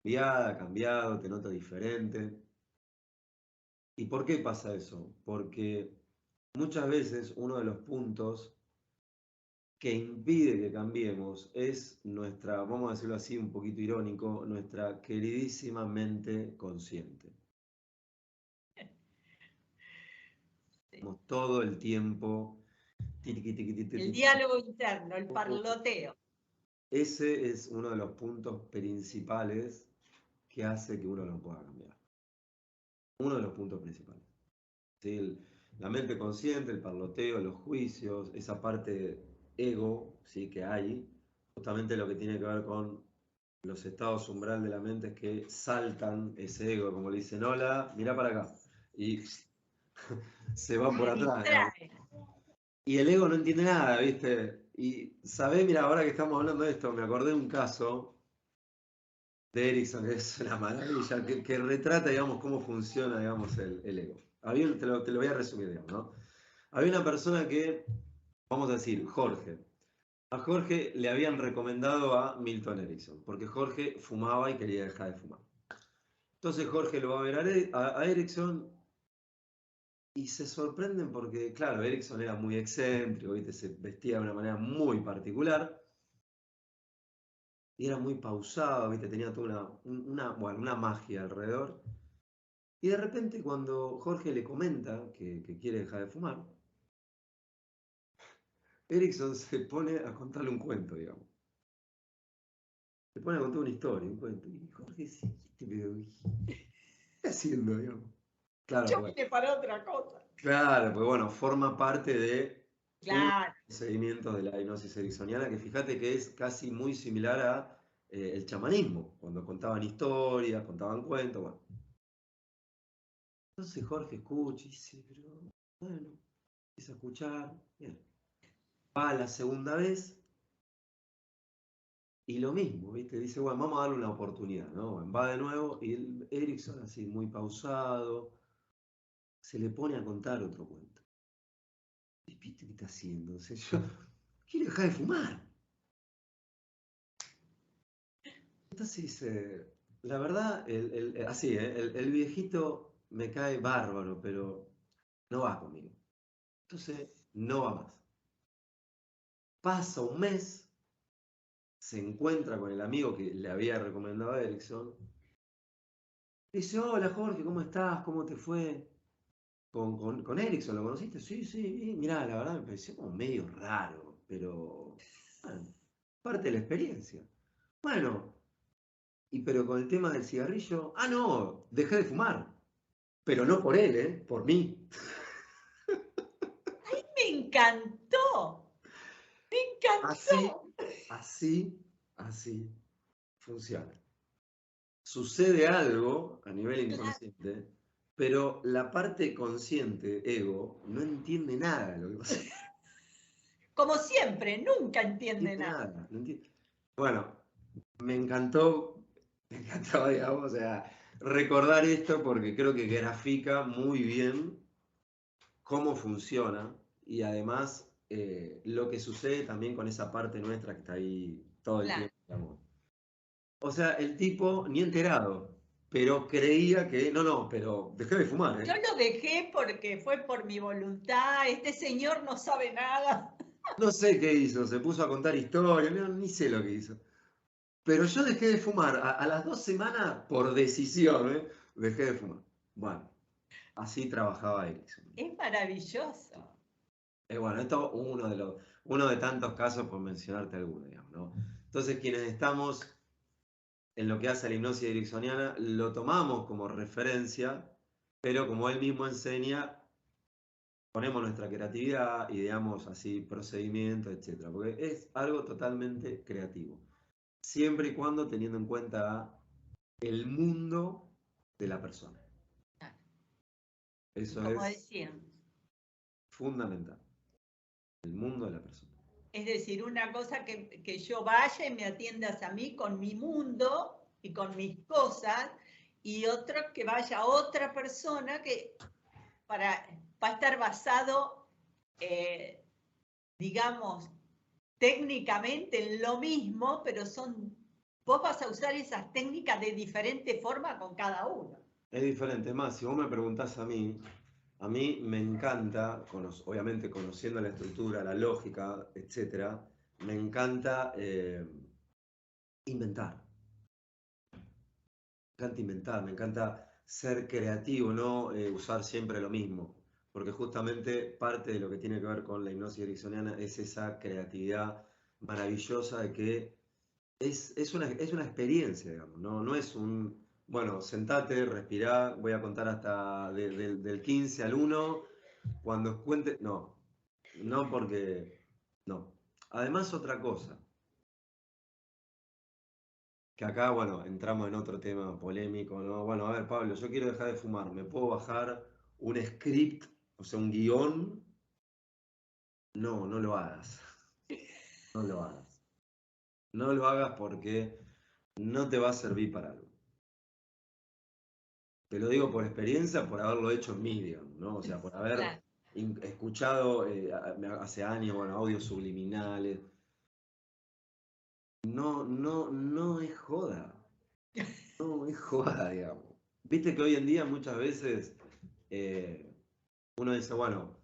cambiado, te noto diferente. ¿Y por qué pasa eso? Porque muchas veces uno de los puntos que impide que cambiemos es nuestra, vamos a decirlo así, un poquito irónico, nuestra queridísima mente consciente. Sí. Estamos todo el tiempo, tiqui, tiqui, tiqui, El tiqui, diálogo interno, el parloteo. ese es uno de los puntos principales que hace que uno no pueda cambiar. Uno de los puntos principales. ¿Sí? La mente consciente, el parloteo, los juicios, esa parte ego, ¿sí? Que hay, justamente lo que tiene que ver con los estados umbral de la mente es que saltan ese ego, como le dicen, hola, mira para acá. Y se van por Se atrás, digamos. distrae. Y el ego no entiende nada, ¿viste? Y sabés, mira, ahora que estamos hablando de esto, me acordé de un caso de Erickson, que es una maravilla, que retrata, digamos, cómo funciona, digamos, el ego. Te lo voy a resumir, digamos, ¿no? Había una persona que, vamos a decir, Jorge. A Jorge le habían recomendado a Milton Erickson, porque Jorge fumaba y quería dejar de fumar. Entonces Jorge lo va a ver a Erickson y se sorprenden porque, claro, Erickson era muy excéntrico, ¿viste? Se vestía de una manera muy particular y era muy pausado, ¿viste? Tenía toda bueno, una magia alrededor. Y de repente cuando Jorge le comenta que quiere dejar de fumar, Erickson se pone a contarle un cuento, digamos. Se pone a contar una historia, un cuento. Y Jorge dice, ¿qué está haciendo, digamos? Claro, Yo bueno. vine para otra cosa. Claro, pues bueno, forma parte de un Claro, seguimiento de la hipnosis ericksoniana que fíjate que es casi muy similar a el chamanismo, cuando contaban historias, contaban cuentos, bueno. Entonces Jorge escucha y dice, pero bueno, empieza a escuchar, bien. Va la segunda vez y lo mismo, ¿viste? Dice, bueno, vamos a darle una oportunidad, ¿no? Bueno, va de nuevo y el Erickson así muy pausado, se le pone a contar otro cuento. ¿Y viste qué está haciendo? O sea, yo quiero dejar de fumar. Entonces dice, la verdad, así, el viejito me cae bárbaro, pero no va conmigo. Entonces, no va más. Pasa un mes, se encuentra con el amigo que le había recomendado a Erickson. Dice, hola Jorge, ¿cómo estás? ¿Cómo te fue? Con Erickson, ¿lo conociste? Sí, sí, y mirá, la verdad me pareció como medio raro, pero bueno, parte de la experiencia. Bueno, pero con el tema del cigarrillo, no, dejé de fumar, pero no por él, por mí. Me encantó, me Así, encantó. así, así funciona. Sucede algo a nivel Claro. inconsciente, pero la parte consciente, ego, no entiende nada de lo que pasa. Como siempre, nunca No entiende entiende nada. nada, no entiende. Bueno, me encantó, digamos, o sea, recordar esto porque creo que grafica muy bien cómo funciona y además lo que sucede también con esa parte nuestra que está ahí todo el Claro. tiempo, digamos. O sea, el tipo ni enterado, pero creía que, no, pero dejé de fumar, Yo ¿eh? lo dejé porque fue por mi voluntad. Este señor no sabe nada. No sé qué hizo, se puso a contar historias, ni sé lo que hizo. Pero yo dejé de fumar a las 2 semanas por decisión, ¿eh? Dejé de fumar. Bueno, así trabajaba Erickson. Es maravilloso. Bueno, esto es uno de tantos casos por mencionarte alguno, digamos, ¿no? Entonces, quienes estamos en lo que hace a la hipnosis ericksoniana, lo tomamos como referencia, pero como él mismo enseña, ponemos nuestra creatividad, ideamos así procedimientos, etcétera, porque es algo totalmente creativo, siempre y cuando teniendo en cuenta el mundo de la persona. Y Eso como es decían, fundamental, el mundo de la persona. es decir, una cosa que yo vaya y me atiendas a mí con mi mundo y con mis cosas, y otra que vaya otra persona que va a estar basado, eh, digamos, técnicamente en lo mismo, pero vos vas a usar esas técnicas de diferente forma con cada uno. Es diferente, es más, si vos me preguntás a mí me encanta, obviamente conociendo la estructura, la lógica, etcétera, me encanta inventar. Me encanta inventar, me encanta ser creativo, no usar siempre lo mismo. Porque justamente parte de lo que tiene que ver con la hipnosis ericksoniana es esa creatividad maravillosa de que es una experiencia, digamos, no es bueno, sentate, respirá, voy a contar hasta del 15 al 1, cuando cuente, no porque, no. Además otra cosa, que acá, bueno, entramos en otro tema polémico, ¿no? Bueno, a ver, Pablo, yo quiero dejar de fumar, ¿me puedo bajar un script, o sea, un guión? No, no lo hagas, no lo hagas. No lo hagas porque no te va a servir para algo. Te lo digo por experiencia, por haberlo hecho en mí, digamos, ¿no? O sea, por haber Claro. escuchado hace años, bueno, audios subliminales. No es joda. No es joda, digamos. Viste que hoy en día muchas veces eh, uno dice, bueno,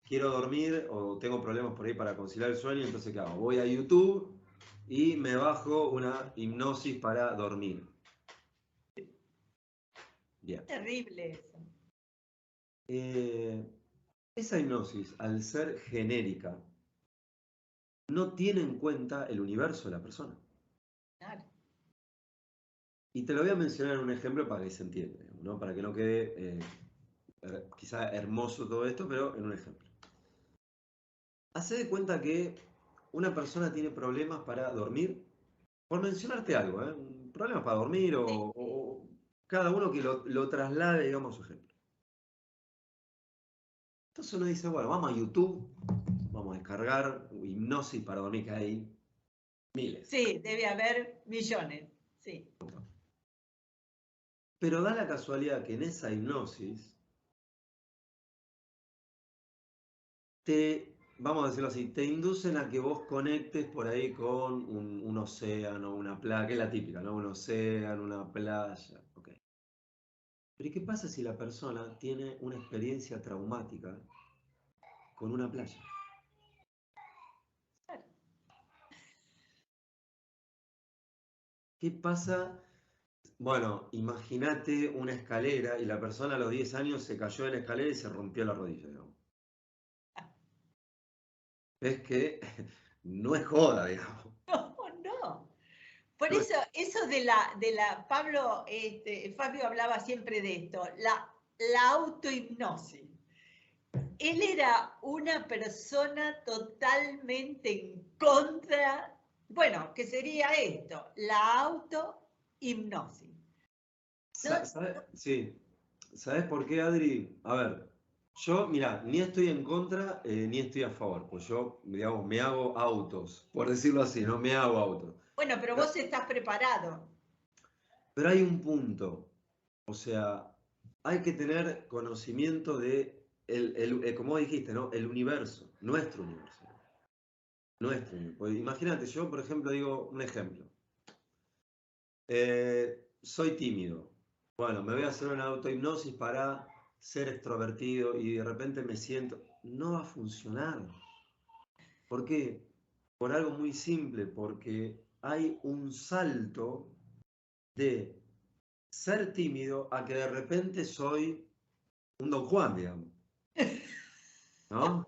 quiero dormir o tengo problemas por ahí para conciliar el sueño, entonces ¿qué hago? Voy a YouTube y me bajo una hipnosis para dormir. Bien. Terrible eso. Eh, esa hipnosis, al ser genérica, no tiene en cuenta el universo de la persona. Claro. Y te lo voy a mencionar en un ejemplo para que se entienda, ¿no? Para que no quede quizá hermoso todo esto, pero en un ejemplo. Hacé de cuenta que una persona tiene problemas para dormir, por mencionarte algo, ¿eh? Problemas para dormir Sí. o cada uno que lo traslade, digamos, a su ejemplo. Entonces uno dice, bueno, vamos a YouTube, vamos a descargar hipnosis para dormir, que hay miles. Sí, debe haber millones. Sí. Pero da la casualidad que en esa hipnosis vamos a decirlo así, te inducen a que vos conectes por ahí con un océano, una playa, que es la típica, ¿no? Un océano, una playa, ok. Pero ¿y qué pasa si la persona tiene una experiencia traumática con una playa? Claro. ¿Qué pasa? Bueno, imagínate una escalera y la persona a los 10 años se cayó de la escalera y se rompió la rodilla, digamos. Es que no es joda, digamos. No, no. Por No es- eso Pablo, Fabio hablaba siempre de esto, la autohipnosis. Él era una persona totalmente en contra, bueno, ¿qué sería esto? La autohipnosis. ¿No? Sí. ¿Sabes por qué, Adri? A ver, yo, mira, ni estoy en contra ni estoy a favor, pues yo, digamos, me hago autos, por decirlo así, no me hago autos. Bueno, pero vos estás preparado. Pero hay un punto, o sea, hay que tener conocimiento de, como dijiste, ¿no? El universo, nuestro universo. Nuestro universo. Pues imagínate, yo, por ejemplo, digo un ejemplo. Soy tímido. Bueno, me voy a hacer una autohipnosis para ser extrovertido y de repente me siento. No va a funcionar. ¿Por qué? Por algo muy simple, porque hay un salto de ser tímido a que de repente soy un Don Juan, digamos, ¿no?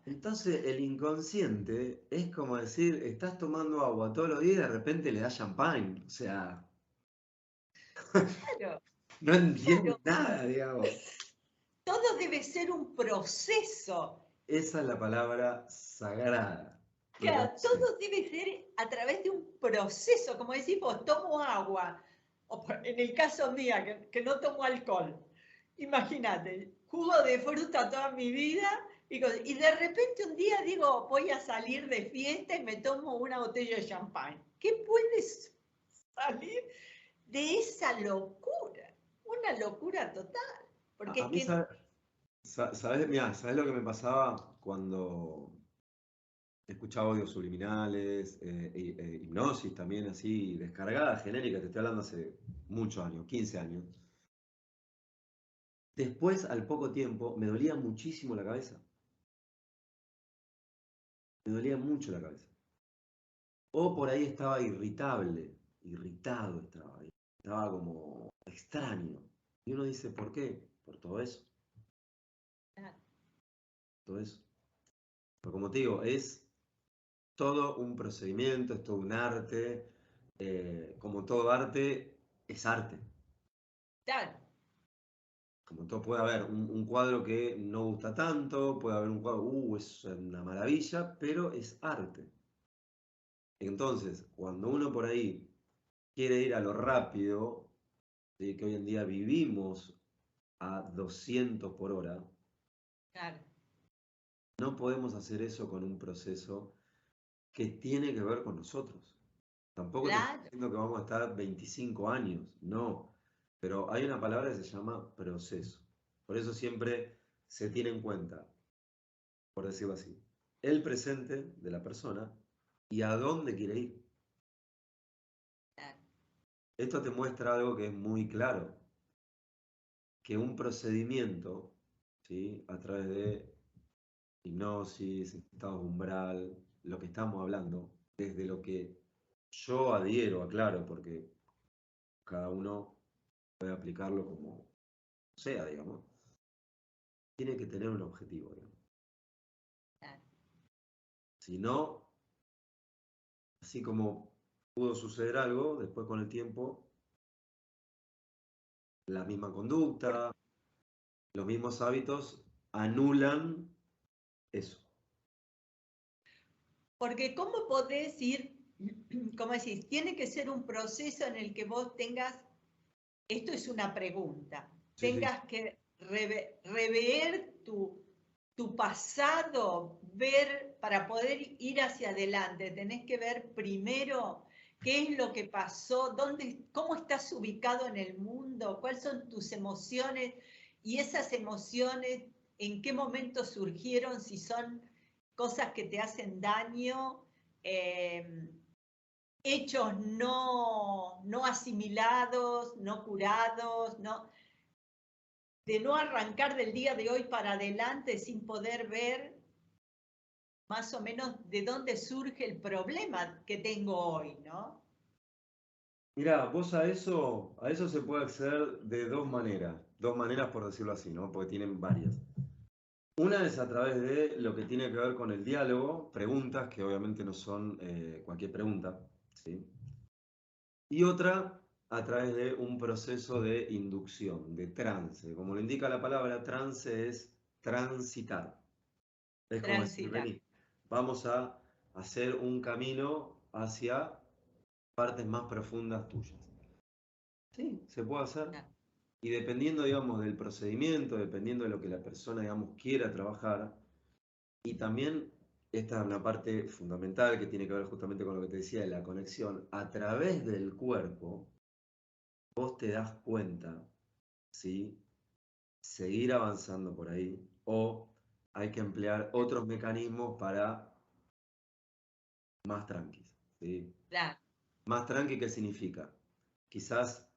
Entonces el inconsciente es como decir, estás tomando agua todos los días y de repente le das champagne, o sea, Claro, no entiendes claro. nada, digamos. Todo debe ser un proceso. Esa es la palabra sagrada, Claro, proceso. todo debe ser a través de un proceso. Como decís vos, tomo agua. En el caso mío, que no tomo alcohol. Imagínate, jugo de fruta toda mi vida y de repente un día digo, voy a salir de fiesta y me tomo una botella de champán. ¿Qué puede salir de esa locura? Una locura total. Porque A es mí, que, ¿sabes? Mirá, ¿sabes lo que me pasaba cuando escuchaba audios subliminales, hipnosis también así, descargada, genérica, te estoy hablando hace muchos años, 15 años? Después, al poco tiempo, me dolía muchísimo la cabeza. Me dolía mucho la cabeza. O por ahí estaba irritable, irritado estaba, estaba como extraño. Y uno dice, ¿por qué? Por todo eso, todo eso. Pero como te digo, es todo un procedimiento, es todo un arte. Como todo arte, es arte. claro, Como todo puede haber un cuadro que no gusta tanto, puede haber un cuadro, es una maravilla, pero es arte. Entonces, cuando uno por ahí quiere ir a lo rápido, ¿sí? Que hoy en día vivimos a 200 por hora, claro, no podemos hacer eso con un proceso que tiene que ver con nosotros. Tampoco te estoy claro. diciendo que vamos a estar 25 años, no. Pero hay una palabra que se llama proceso. Por eso siempre se tiene en cuenta, por decirlo así, el presente de la persona y a dónde quiere ir. Claro. Esto te muestra algo que es muy claro, que un procedimiento, ¿sí? A través de hipnosis, estados de umbral, lo que estamos hablando, desde lo que yo adhiero, aclaro, porque cada uno puede aplicarlo como sea, digamos, tiene que tener un objetivo, digamos. Claro. Si no, así como pudo suceder algo, después con el tiempo, la misma conducta, los mismos hábitos anulan eso. Porque ¿cómo podés ir, cómo decís, tiene que ser un proceso en el que vos tengas, esto es una pregunta, Sí, sí. tengas que rever tu pasado, ver, para poder ir hacia adelante, tenés que ver primero qué es lo que pasó, cómo estás ubicado en el mundo, cuáles son tus emociones y esas emociones, en qué momento surgieron, si son cosas que te hacen daño, eh, hechos no asimilados, no curados, de no arrancar del día de hoy para adelante sin poder ver más o menos de dónde surge el problema que tengo hoy, ¿no? Mirá, vos a eso se puede acceder de dos maneras por decirlo así, ¿no? Porque tienen varias. Una es a través de lo que tiene que ver con el diálogo, preguntas, que obviamente no son cualquier pregunta, ¿sí? Y otra a través de un proceso de inducción, de trance. Como lo indica la palabra, trance es transitar. Es como decir, Transitar. vení, vamos a hacer un camino hacia partes más profundas tuyas. Sí, se puede hacer. Ah, Y dependiendo, digamos, del procedimiento, dependiendo de lo que la persona, digamos, quiera trabajar, y también esta es una parte fundamental que tiene que ver justamente con lo que te decía de la conexión, a través del cuerpo, vos te das cuenta, ¿sí? Seguir avanzando por ahí o hay que emplear otros mecanismos para más tranquis, ¿sí? claro, Más tranqui, ¿qué significa? Quizás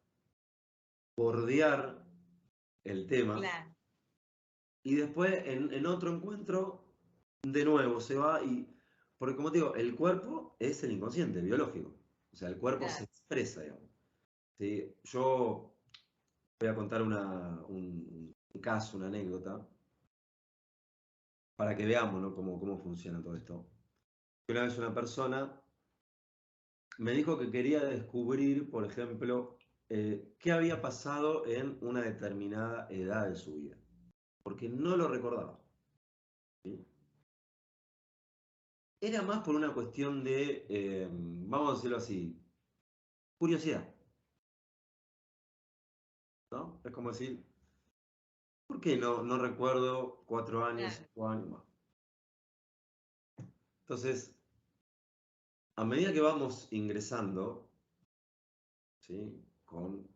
bordear el tema claro, y después en otro encuentro de nuevo se va y, porque como te digo, el cuerpo es el inconsciente biológico, o sea, el cuerpo se claro. expresa, digamos. ¿Sí? Yo voy a contar un caso, una anécdota, para que veamos, ¿no? Cómo funciona todo esto. Una vez una persona me dijo que quería descubrir, por ejemplo, qué había pasado en una determinada edad de su vida, porque no lo recordaba. ¿Sí? Era más por una cuestión de, vamos a decirlo así, curiosidad, ¿no? Es como decir, ¿por qué no recuerdo 4 años, Claro. 5 años más? Entonces, a medida que vamos ingresando, ¿sí? Con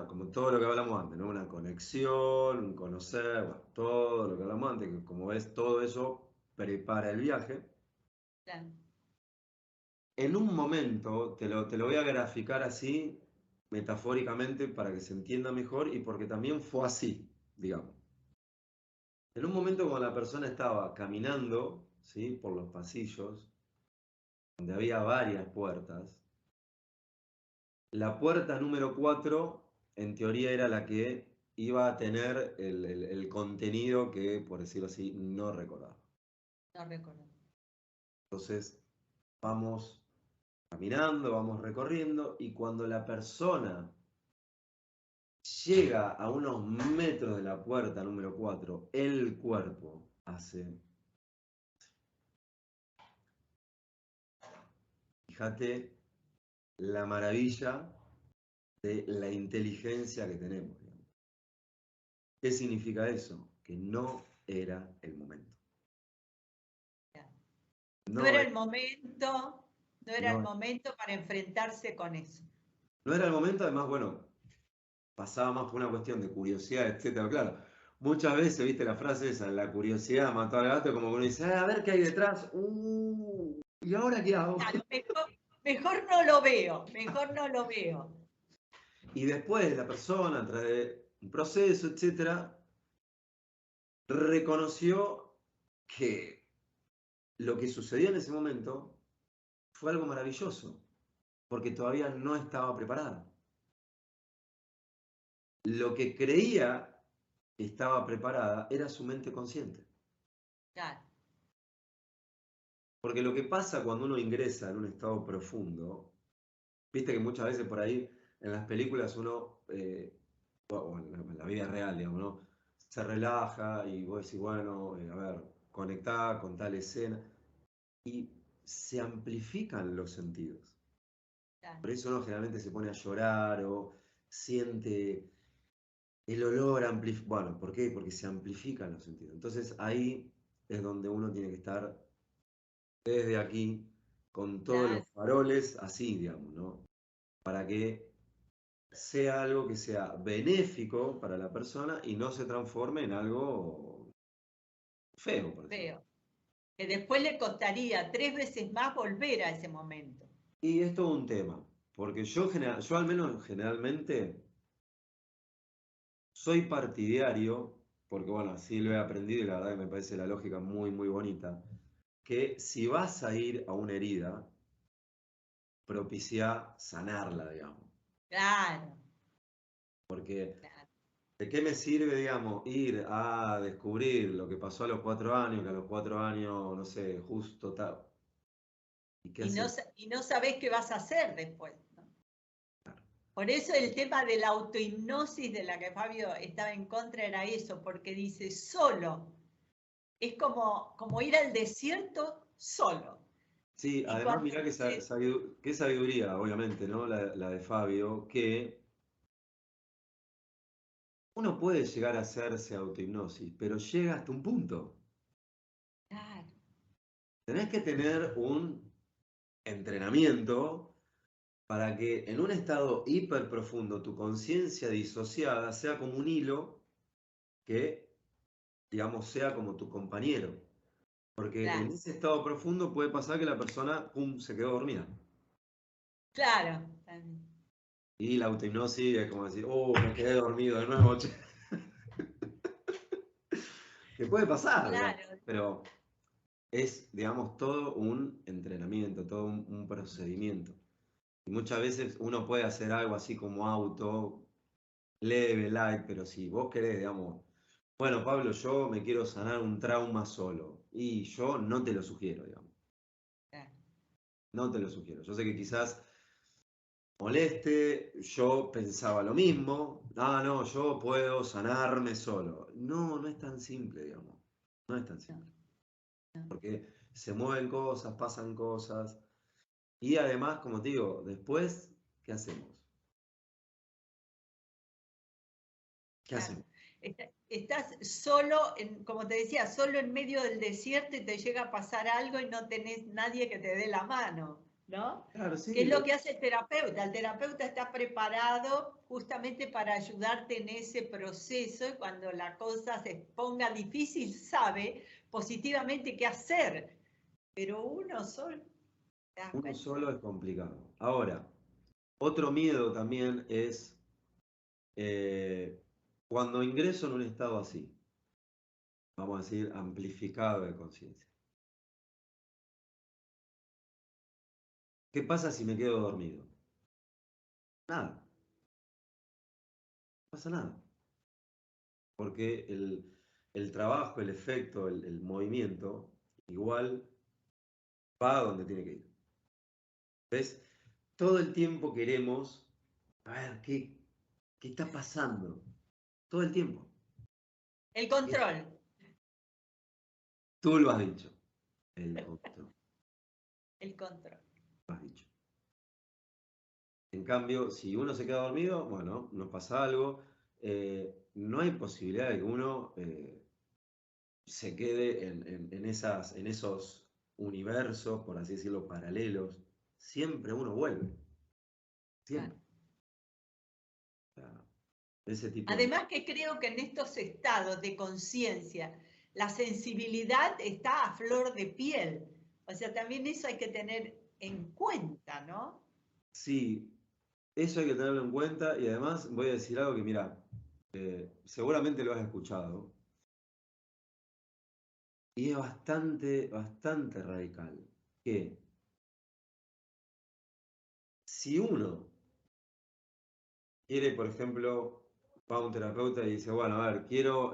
como todo lo que hablamos antes, ¿no? Una conexión, un conocer, bueno, todo lo que hablamos antes, que como ves, todo eso prepara el viaje. Claro. En un momento, te lo voy a graficar así, metafóricamente, para que se entienda mejor y porque también fue así, digamos. En un momento cuando la persona estaba caminando, ¿sí? Por los pasillos, donde había varias puertas, la puerta número 4, en teoría, era la que iba a tener el contenido que, por decirlo así, no recordaba. No recuerdo. Entonces, vamos caminando, vamos recorriendo, y cuando la persona llega a unos metros de la puerta número 4, el cuerpo hace, fíjate, la maravilla de la inteligencia que tenemos. Digamos. ¿Qué significa eso? Que no era el momento. No No, era el momento, no era el no, momento para enfrentarse con eso. no era el momento, además, bueno, pasaba más por una cuestión de curiosidad, etcétera. Claro, muchas veces, viste la frase esa, la curiosidad mató al gato, como que uno dice, a ver qué hay detrás, ¿y ahora qué hago? Claro, mejor no lo veo, mejor no lo veo. Y después la persona, a través de un proceso, etcétera, reconoció que lo que sucedió en ese momento fue algo maravilloso, porque todavía no estaba preparada. Lo que creía que estaba preparada era su mente consciente. Claro, Porque lo que pasa cuando uno ingresa en un estado profundo, viste que muchas veces por ahí en las películas uno, o en la vida real, digamos, ¿no? Se relaja y vos decís, bueno, a ver, conectá con tal escena. Y se amplifican los sentidos. claro. Por eso uno generalmente se pone a llorar o siente el olor amplificado. Bueno, ¿por qué? Porque se amplifican los sentidos. Entonces ahí es donde uno tiene que estar desde aquí, con todos Claro. los faroles así, digamos, ¿no? Para que sea algo que sea benéfico para la persona y no se transforme en algo feo, por decirlo. Veo. Que después le costaría 3 veces más volver a ese momento. Y es todo un tema, porque yo al menos generalmente soy partidario, porque bueno, así lo he aprendido y la verdad que me parece la lógica muy, muy bonita, que si vas a ir a una herida, propicia sanarla, digamos. Claro, Porque claro. ¿de qué me sirve, digamos, ir a descubrir lo que pasó a los 4 años, que a los 4 años, no sé, justo tal? ¿Y qué haces? Y no sabés qué vas a hacer después, ¿no? Claro. Por eso el tema de la autohipnosis de la que Fabio estaba en contra era eso, porque dice solo. Es como ir al desierto solo. Sí, Y además cuando mirá dice, qué sabiduría, obviamente, ¿no? La de Fabio, que uno puede llegar a hacerse autohipnosis, pero llega hasta un punto. claro, Tenés que tener un entrenamiento para que en un estado hiper profundo tu conciencia disociada sea como un hilo que, digamos, sea como tu compañero. Porque en claro, ese estado profundo puede pasar que la persona, pum, se quedó dormida. claro, Y la autohipnosis es como decir, oh, me quedé dormido de nuevo, che. Que puede pasar, digamos, claro, pero es, digamos, todo un entrenamiento, todo un procedimiento. Y muchas veces uno puede hacer algo así como auto, leve, light, pero si vos querés, digamos, bueno, Pablo, yo me quiero sanar un trauma solo. Y yo no te lo sugiero, digamos. claro. No te lo sugiero. Yo sé que quizás moleste, yo pensaba lo mismo. Ah, no, yo puedo sanarme solo. No, no es tan simple, digamos. No es tan No, simple. no. Porque se mueven cosas, pasan cosas. Y además, como te digo, después, ¿qué hacemos? ¿Qué Claro. hacemos? Estás solo, como te decía, solo en medio del desierto y te llega a pasar algo y no tenés nadie que te dé la mano, ¿no? Claro, ¿Qué sí, es lo que hace el terapeuta? El terapeuta está preparado justamente para ayudarte en ese proceso y cuando la cosa se ponga difícil sabe positivamente qué hacer, pero uno solo, ¿te das uno cuenta? solo es complicado. Ahora, otro miedo también es eh, cuando ingreso en un estado así, vamos a decir, amplificado de conciencia. ¿Qué pasa si me quedo dormido? Nada, no pasa nada. Porque el trabajo, el efecto, el movimiento, igual va a donde tiene que ir. ¿Ves? Todo el tiempo queremos, a ver, ¿qué está pasando? Todo el tiempo. El Es- control. Tú lo has dicho. El control, El control. lo has dicho. En cambio, si uno se queda dormido, bueno, nos pasa algo. No hay posibilidad de que uno se quede en esos universos, por así decirlo, paralelos. Siempre uno vuelve. Claro. Siempre. O sea, ese tipo de... Además que creo que en estos estados de conciencia la sensibilidad está a flor de piel. O sea, también eso hay que tener en cuenta, ¿no? Sí, eso hay que tenerlo en cuenta y además voy a decir algo que, mira, seguramente lo has escuchado y es bastante, bastante radical. Que si uno quiere, por ejemplo, va a un terapeuta y dice, bueno, a ver, quiero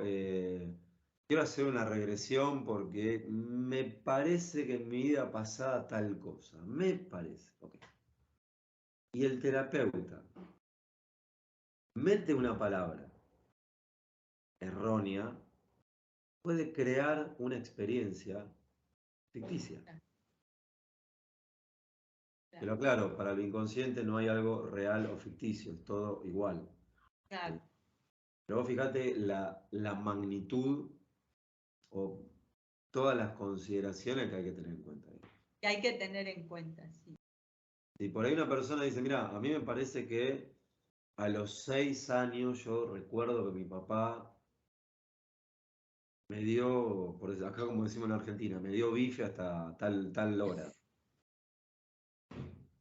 hacer una regresión porque me parece que en mi vida pasada tal cosa, me parece. Ok. Y el terapeuta mete una palabra errónea, puede crear una experiencia ficticia. Claro, claro, Pero claro, para lo inconsciente no hay algo real o ficticio, es todo igual. claro. Pero vos fíjate la magnitud o todas las consideraciones que hay que tener en cuenta ahí. Que hay que tener en cuenta, sí. Si por ahí una persona dice, mira, a mí me parece que a los 6 años yo recuerdo que mi papá me dio, por acá como decimos en Argentina, me dio bife hasta tal hora.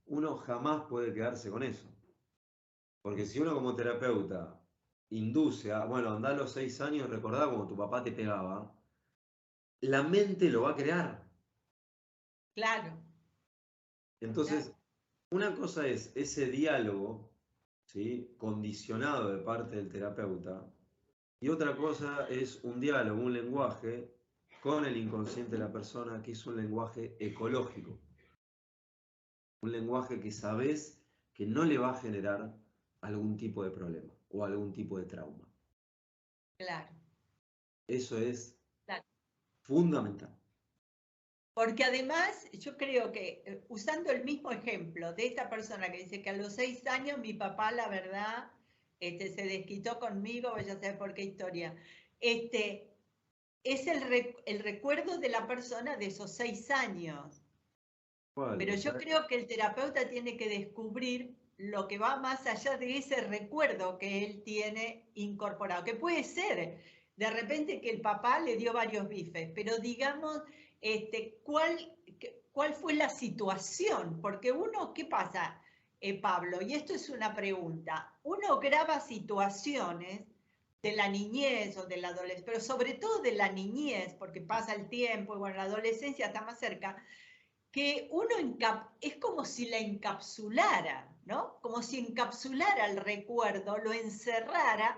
Uno jamás puede quedarse con eso. Porque si uno como terapeuta induce a, bueno, andá a los 6 años, recordá como tu papá te pegaba, la mente lo va a crear. Claro, Entonces, claro, una cosa es ese diálogo, ¿sí?, condicionado de parte del terapeuta, y otra cosa es un diálogo, un lenguaje con el inconsciente de la persona, que es un lenguaje ecológico, un lenguaje que sabes que no le va a generar algún tipo de problema o algún tipo de trauma. claro, Eso es claro. fundamental. Porque además yo creo que usando el mismo ejemplo de esta persona que dice que a los 6 años mi papá, la verdad, se desquitó conmigo, vaya a saber por qué historia, es el recuerdo de la persona de esos 6 años. ¿Cuál? Pero O yo sea, creo que el terapeuta tiene que descubrir lo que va más allá de ese recuerdo que él tiene incorporado, que puede ser de repente que el papá le dio varios bifes, pero digamos, ¿cuál fue la situación? Porque uno, ¿qué pasa, Pablo? Y esto es una pregunta. Uno graba situaciones de la niñez o de la adolescencia, pero sobre todo de la niñez, porque pasa el tiempo y bueno, la adolescencia está más cerca, que uno es como si la encapsulara, ¿no? Como si encapsulara el recuerdo, lo encerrara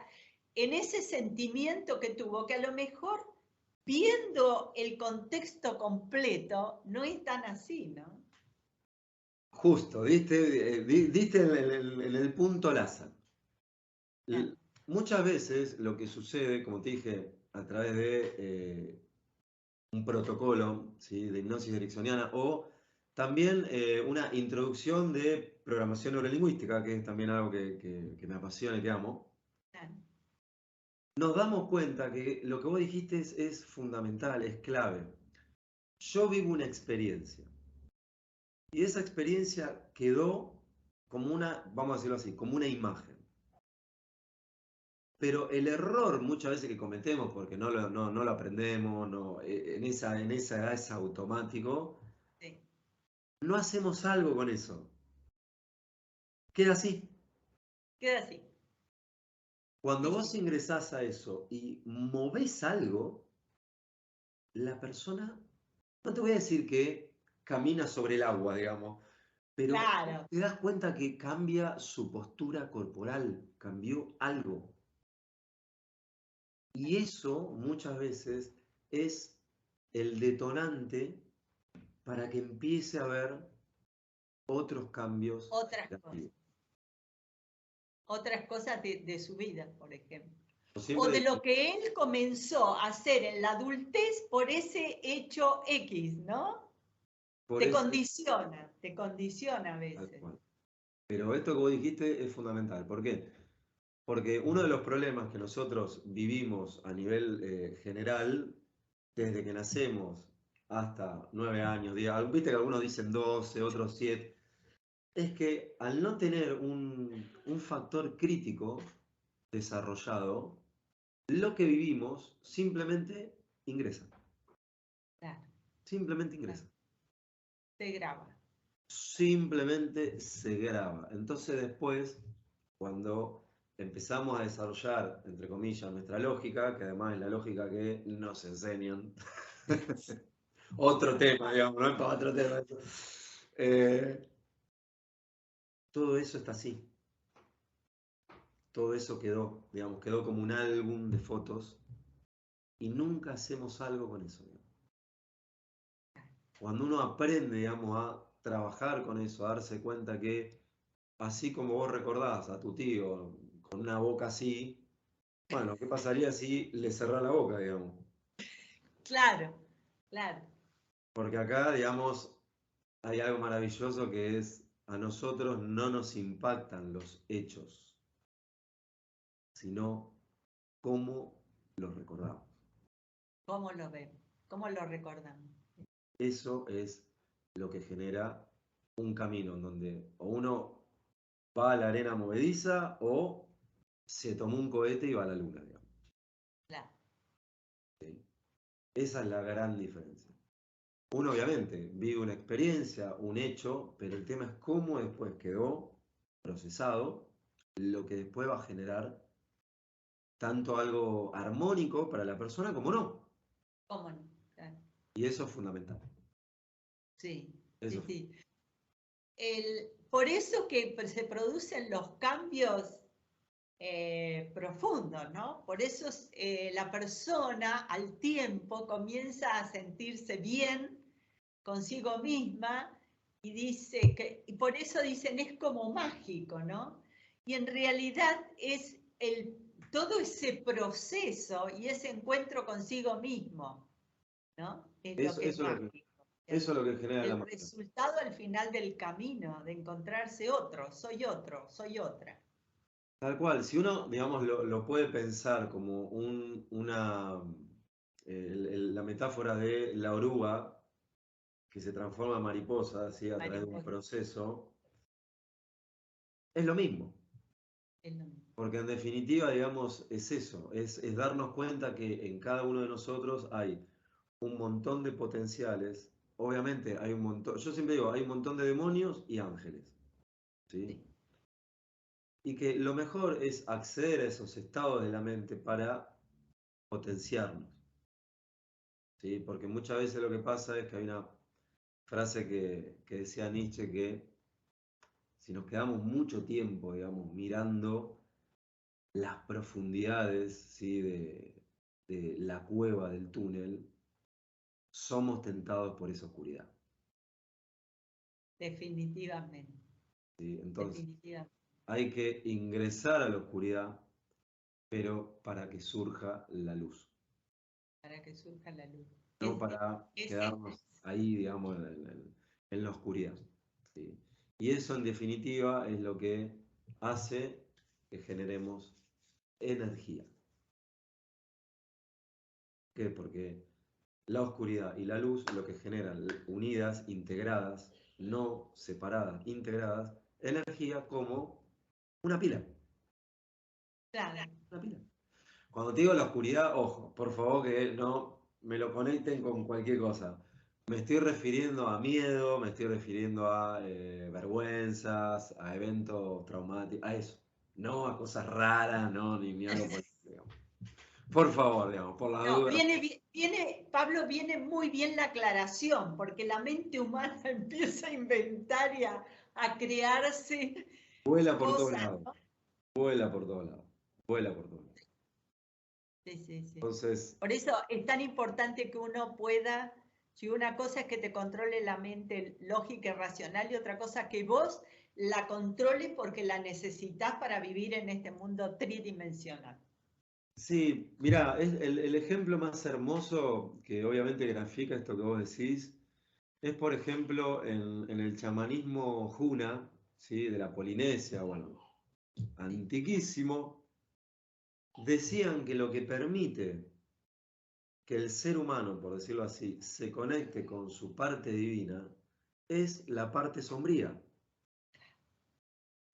en ese sentimiento que tuvo, que a lo mejor viendo el contexto completo no es tan así, ¿no? justo, diste en el punto Lázaro. Ah, Muchas veces lo que sucede, como te dije, a través de un protocolo, ¿sí?, de hipnosis ericksoniana o también una introducción de programación neurolingüística, que es también algo que me apasiona y que amo, ah, nos damos cuenta que lo que vos dijiste es fundamental, es clave. Yo vivo una experiencia y esa experiencia quedó como una, vamos a decirlo así, como una imagen. Pero el error muchas veces que cometemos, porque no lo aprendemos, en esa edad es automático, sí, no hacemos algo con eso. Queda así. queda así. Cuando Sí, vos sí, ingresás a eso y movés algo, la persona, no te voy a decir que camina sobre el agua, digamos, pero claro, te das cuenta que cambia su postura corporal, cambió algo. Y eso muchas veces es el detonante para que empiece a haber otros cambios otras cosas. significativos. Otras cosas de su vida, por ejemplo. Yo O siempre de digo, lo que él comenzó a hacer en la adultez por ese hecho X, ¿no? por ese, Te condiciona a tal veces. cual. Pero esto que vos dijiste es fundamental. ¿Por qué? Porque uno de los problemas que nosotros vivimos a nivel general, desde que nacemos hasta 9 años, 10, viste que algunos dicen 12, otros 7, es que al no tener un factor crítico desarrollado, lo que vivimos simplemente ingresa. Claro, Simplemente claro. ingresa. Se graba. Simplemente se graba. Entonces después, cuando empezamos a desarrollar, entre comillas, nuestra lógica, que además es la lógica que nos enseñan, otro tema, digamos, no es para otro tema. Eh, todo eso está así. Todo eso quedó, digamos, quedó como un álbum de fotos y nunca hacemos algo con eso, digamos. Cuando uno aprende, digamos, a trabajar con eso, a darse cuenta que así como vos recordás a tu tío con una boca así, bueno, ¿qué pasaría si le cerrás la boca, digamos? Claro, claro. Porque acá, digamos, hay algo maravilloso que es, a nosotros no nos impactan los hechos, sino cómo los recordamos. ¿Cómo lo vemos? ¿Cómo lo recordamos? Eso es lo que genera un camino en donde o uno va a la arena movediza o se tomó un cohete y va a la luna, digamos. Claro, ¿Sí? Esa es la gran diferencia. Uno obviamente vive una experiencia, un hecho, pero el tema es cómo después quedó procesado, lo que después va a generar tanto algo armónico para la persona como no. ¿cómo no? Claro. Y eso es fundamental. Sí, Eso. sí. Por eso que se producen los cambios profundos, ¿no? Por eso la persona al tiempo comienza a sentirse bien consigo misma y dice y por eso dicen es como mágico, ¿no? Y en realidad es todo ese proceso y ese encuentro consigo mismo, ¿no? Es lo Eso, que es eso, es lo que, mágico. eso es lo que genera la El magia. resultado al final del camino, de encontrarse otro, soy otra. Tal cual, si uno, digamos, lo puede pensar como la metáfora de la oruga que se transforma en mariposa, así, a través de un Mariposa, proceso, es lo mismo. es lo mismo. Porque en definitiva, digamos, es eso, es darnos cuenta que en cada uno de nosotros hay un montón de potenciales. Obviamente hay un montón, yo siempre digo, hay un montón de demonios y ángeles, ¿sí? Sí. Y que lo mejor es acceder a esos estados de la mente para potenciarnos, ¿sí? Porque muchas veces lo que pasa es que hay una frase que decía Nietzsche que si nos quedamos mucho tiempo, digamos, mirando las profundidades, ¿sí? de la cueva del túnel, somos tentados por esa oscuridad, Definitivamente, ¿sí? Entonces, definitivamente, hay que ingresar a la oscuridad, pero para que surja la luz, para que surja la luz. no para Ese, quedarnos ahí, digamos, en la oscuridad, ¿sí? Y eso, en definitiva, es lo que hace que generemos energía. ¿Por qué? Porque la oscuridad y la luz lo que generan, unidas, integradas, no separadas, integradas, energía como una pila. claro, Una pila. Cuando te digo la oscuridad, ojo, por favor que no me lo conecten con cualquier cosa. Me estoy refiriendo a miedo, me estoy refiriendo a vergüenzas, a eventos traumáticos, a eso. No a cosas raras, no, ni algo por el estilo, digamos. Por favor, digamos, por las no, dudas. Pablo, viene muy bien la aclaración, porque la mente humana empieza a inventar y a crearse Vuela por todos cosas, lados, ¿no? vuela por todos lados, vuela por todos lados. Sí, sí, sí. Entonces, Por eso es tan importante que uno pueda, si una cosa es que te controle la mente lógica y racional y otra cosa que vos la controles porque la necesitas para vivir en este mundo tridimensional. sí, mira, es el ejemplo más hermoso que obviamente grafica esto que vos decís, es por ejemplo en el chamanismo Huna, ¿sí? De la Polinesia, bueno, Sí, antiquísimo, decían que lo que permite que el ser humano, por decirlo así, se conecte con su parte divina es la parte sombría.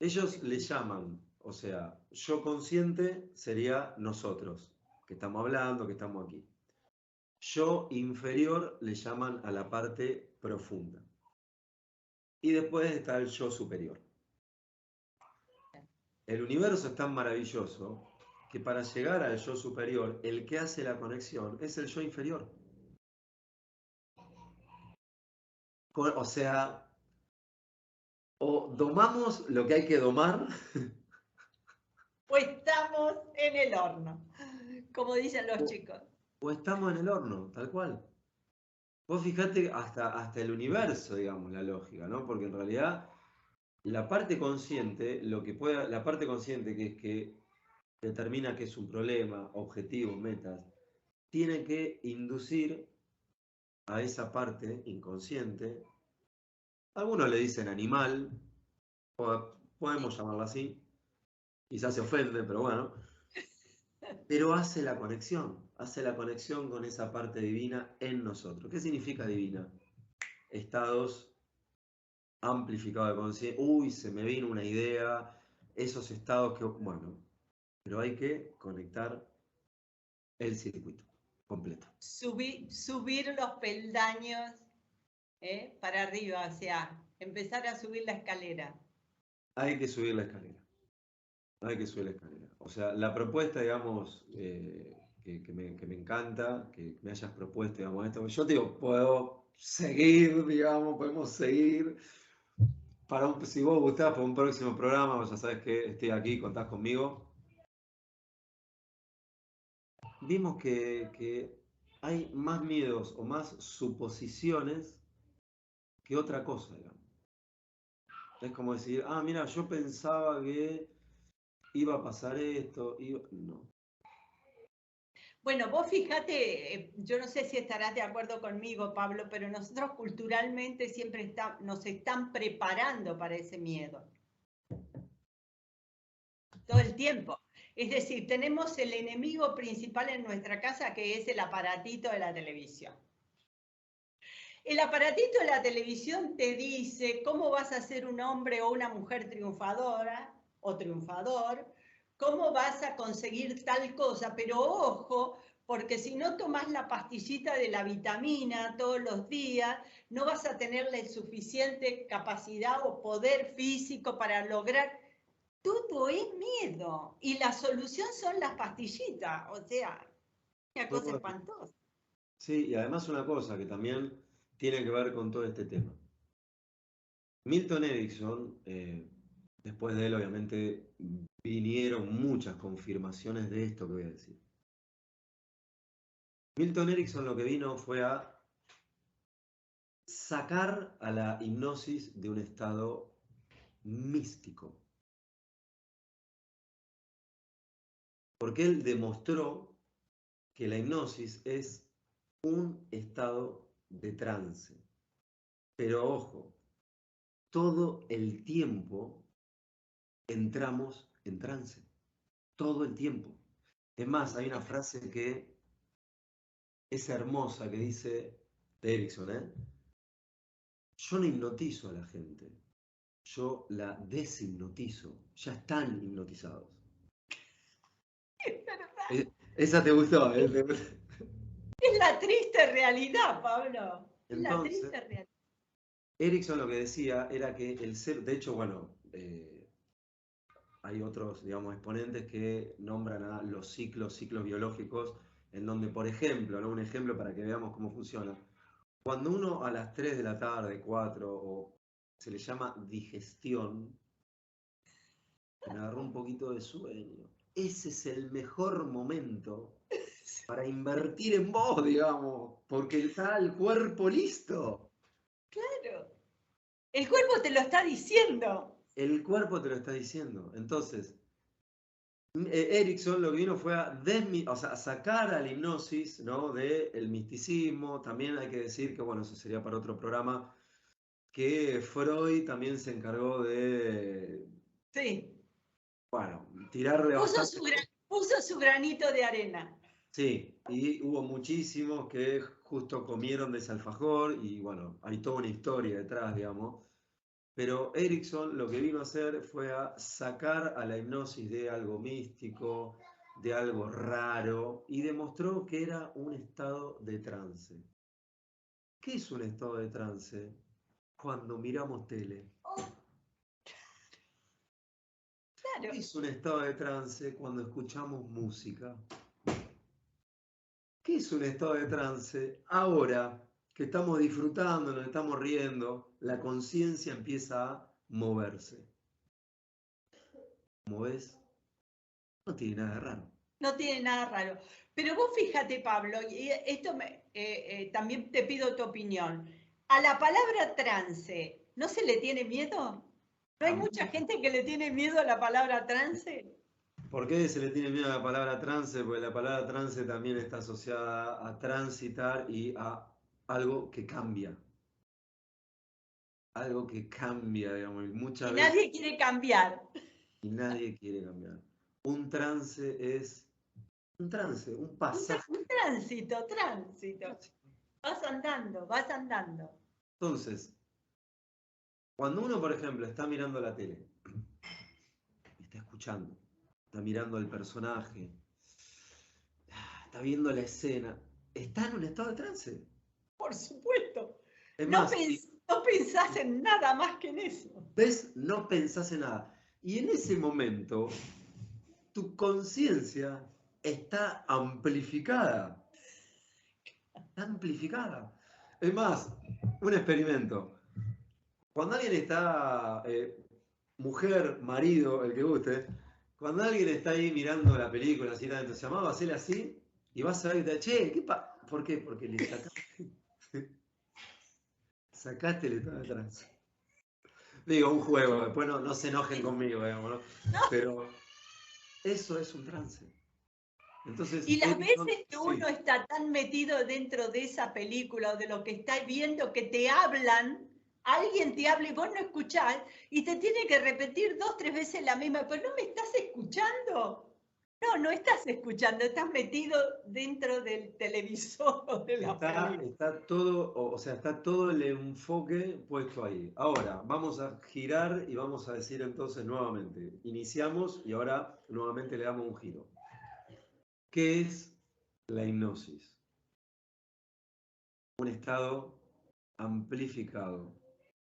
Ellos le sí, llaman, o sea, yo consciente sería nosotros, que estamos hablando, que estamos aquí. Yo inferior le llaman a la parte profunda. Y después está el yo superior. El universo es tan maravilloso que para llegar al yo superior, el que hace la conexión es el yo inferior. O sea, o domamos lo que hay que domar, o estamos en el horno, como dicen los o, chicos. o estamos en el horno, tal cual. Vos fijate hasta el universo, digamos, la lógica, ¿no? Porque en realidad la parte consciente, la parte consciente que es que determina que es un problema, objetivo, metas, tiene que inducir a esa parte inconsciente. Algunos le dicen animal, podemos llamarla así, quizás se ofende, pero bueno, pero hace la conexión con esa parte divina en nosotros. ¿Qué significa divina? Estados amplificados de conciencia. Uy, se me vino una idea, esos estados que, bueno, pero hay que conectar el circuito completo. Subir los peldaños para arriba, o sea, empezar a subir la escalera. Hay que subir la escalera. Hay que subir la escalera. O sea, la propuesta, digamos, que me encanta que me hayas propuesto, digamos, esto. Yo te digo, puedo seguir, digamos, podemos seguir. Si vos gustás, para un próximo programa, ya sabes que estoy aquí, contás conmigo. Vimos que hay más miedos o más suposiciones que otra cosa, digamos. Es como decir, mira, yo pensaba que iba a pasar esto, no. Bueno, vos fíjate, yo no sé si estarás de acuerdo conmigo, Pablo, pero nosotros culturalmente siempre nos están preparando para ese miedo. Todo el tiempo. Es decir, tenemos el enemigo principal en nuestra casa, que es el aparatito de la televisión. El aparatito de la televisión te dice cómo vas a ser un hombre o una mujer triunfadora o triunfador, cómo vas a conseguir tal cosa, pero ojo, porque si no tomas la pastillita de la vitamina todos los días, no vas a tener la suficiente capacidad o poder físico para lograr. Todo es miedo. Y la solución son las pastillitas. O sea, una cosa espantosa. Sí, y además una cosa que también tiene que ver con todo este tema. Milton Erickson, después de él obviamente vinieron muchas confirmaciones de esto que voy a decir. Milton Erickson lo que vino fue a sacar a la hipnosis de un estado místico. Porque él demostró que la hipnosis es un estado de trance. Pero ojo, todo el tiempo entramos en trance. Todo el tiempo. Es más, hay una frase que es hermosa que dice de Erickson, yo no hipnotizo a la gente, yo la deshipnotizo. Ya están hipnotizados. Esa te gustó, ¿eh? Es la triste realidad, Pablo. Es la Entonces, triste realidad. Erickson lo que decía era que el ser, de hecho, bueno, hay otros, digamos, exponentes que nombran a los ciclos biológicos, en donde, por ejemplo, ¿no? Un ejemplo para que veamos cómo funciona. Cuando uno a las 3 de la tarde, 4, o se le llama digestión, me agarró un poquito de sueño. Ese es el mejor momento para invertir en vos, digamos, porque está el cuerpo listo. Claro. El cuerpo te lo está diciendo. El cuerpo te lo está diciendo. Entonces, Erickson lo que vino fue a sacar a la hipnosis, ¿no? Del misticismo. También hay que decir que, bueno, eso sería para otro programa, que Freud también se encargó de, Sí. bueno, tirarle bastante. Puso su granito de arena. Sí, y hubo muchísimos que justo comieron de ese alfajor y bueno, hay toda una historia detrás, digamos. Pero Erickson lo que vino a hacer fue a sacar a la hipnosis de algo místico, de algo raro, y demostró que era un estado de trance. ¿Qué es un estado de trance? Cuando miramos tele. Claro. ¿Qué es un estado de trance? Cuando escuchamos música. ¿Qué es un estado de trance? Ahora que estamos disfrutando, nos estamos riendo, la conciencia empieza a moverse. Como ves, no tiene nada de raro. No tiene nada raro. Pero vos fíjate, Pablo, y esto también te pido tu opinión. A la palabra trance, ¿no se le tiene miedo? ¿No hay mucha gente que le tiene miedo a la palabra trance? ¿Por qué se le tiene miedo a la palabra trance? Porque la palabra trance también está asociada a transitar y a algo que cambia. Algo que cambia, digamos, y muchas Y veces nadie quiere cambiar. y nadie quiere cambiar. Un trance es un trance, un pasaje. Un tránsito. Vas andando, vas andando. Entonces, cuando uno, por ejemplo, está mirando la tele, está escuchando, está mirando al personaje, está viendo la escena, está en un estado de trance. Por supuesto. Es No, más, no pensás en nada más que en eso. ¿ves? No pensás en nada. Y en ese momento, tu conciencia está amplificada. Está amplificada. Es más, un experimento. Cuando alguien está, mujer, marido, el que guste, cuando alguien está ahí mirando la película así tan entusiasmado, hacele así y vas a ver, che, ¿por qué? Porque le sacaste el estado de trance. Digo, un juego, después no se enojen conmigo, digamos, ¿no? Pero eso es un trance. Entonces, Y las veces que sí. uno está tan metido dentro de esa película o de lo que está viendo que te hablan, alguien te habla y vos no escuchás y te tiene que repetir 2, 3 veces la misma, pero no me estás escuchando. No, no estás escuchando, estás metido dentro del televisor o de la película. Está todo, o sea, está todo el enfoque puesto ahí. Ahora, vamos a girar y vamos a decir entonces nuevamente. Iniciamos y ahora nuevamente le damos un giro. ¿Qué es la hipnosis? Un estado amplificado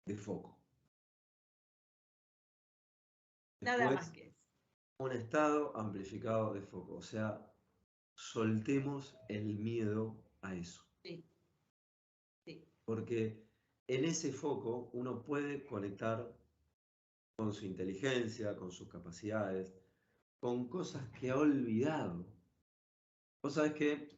de foco. Nada más Después, que eso. un estado amplificado de foco. O sea, soltemos el miedo a eso. Sí, sí. Porque en ese foco uno puede conectar con su inteligencia, con sus capacidades, con cosas que ha olvidado. Vos sabés que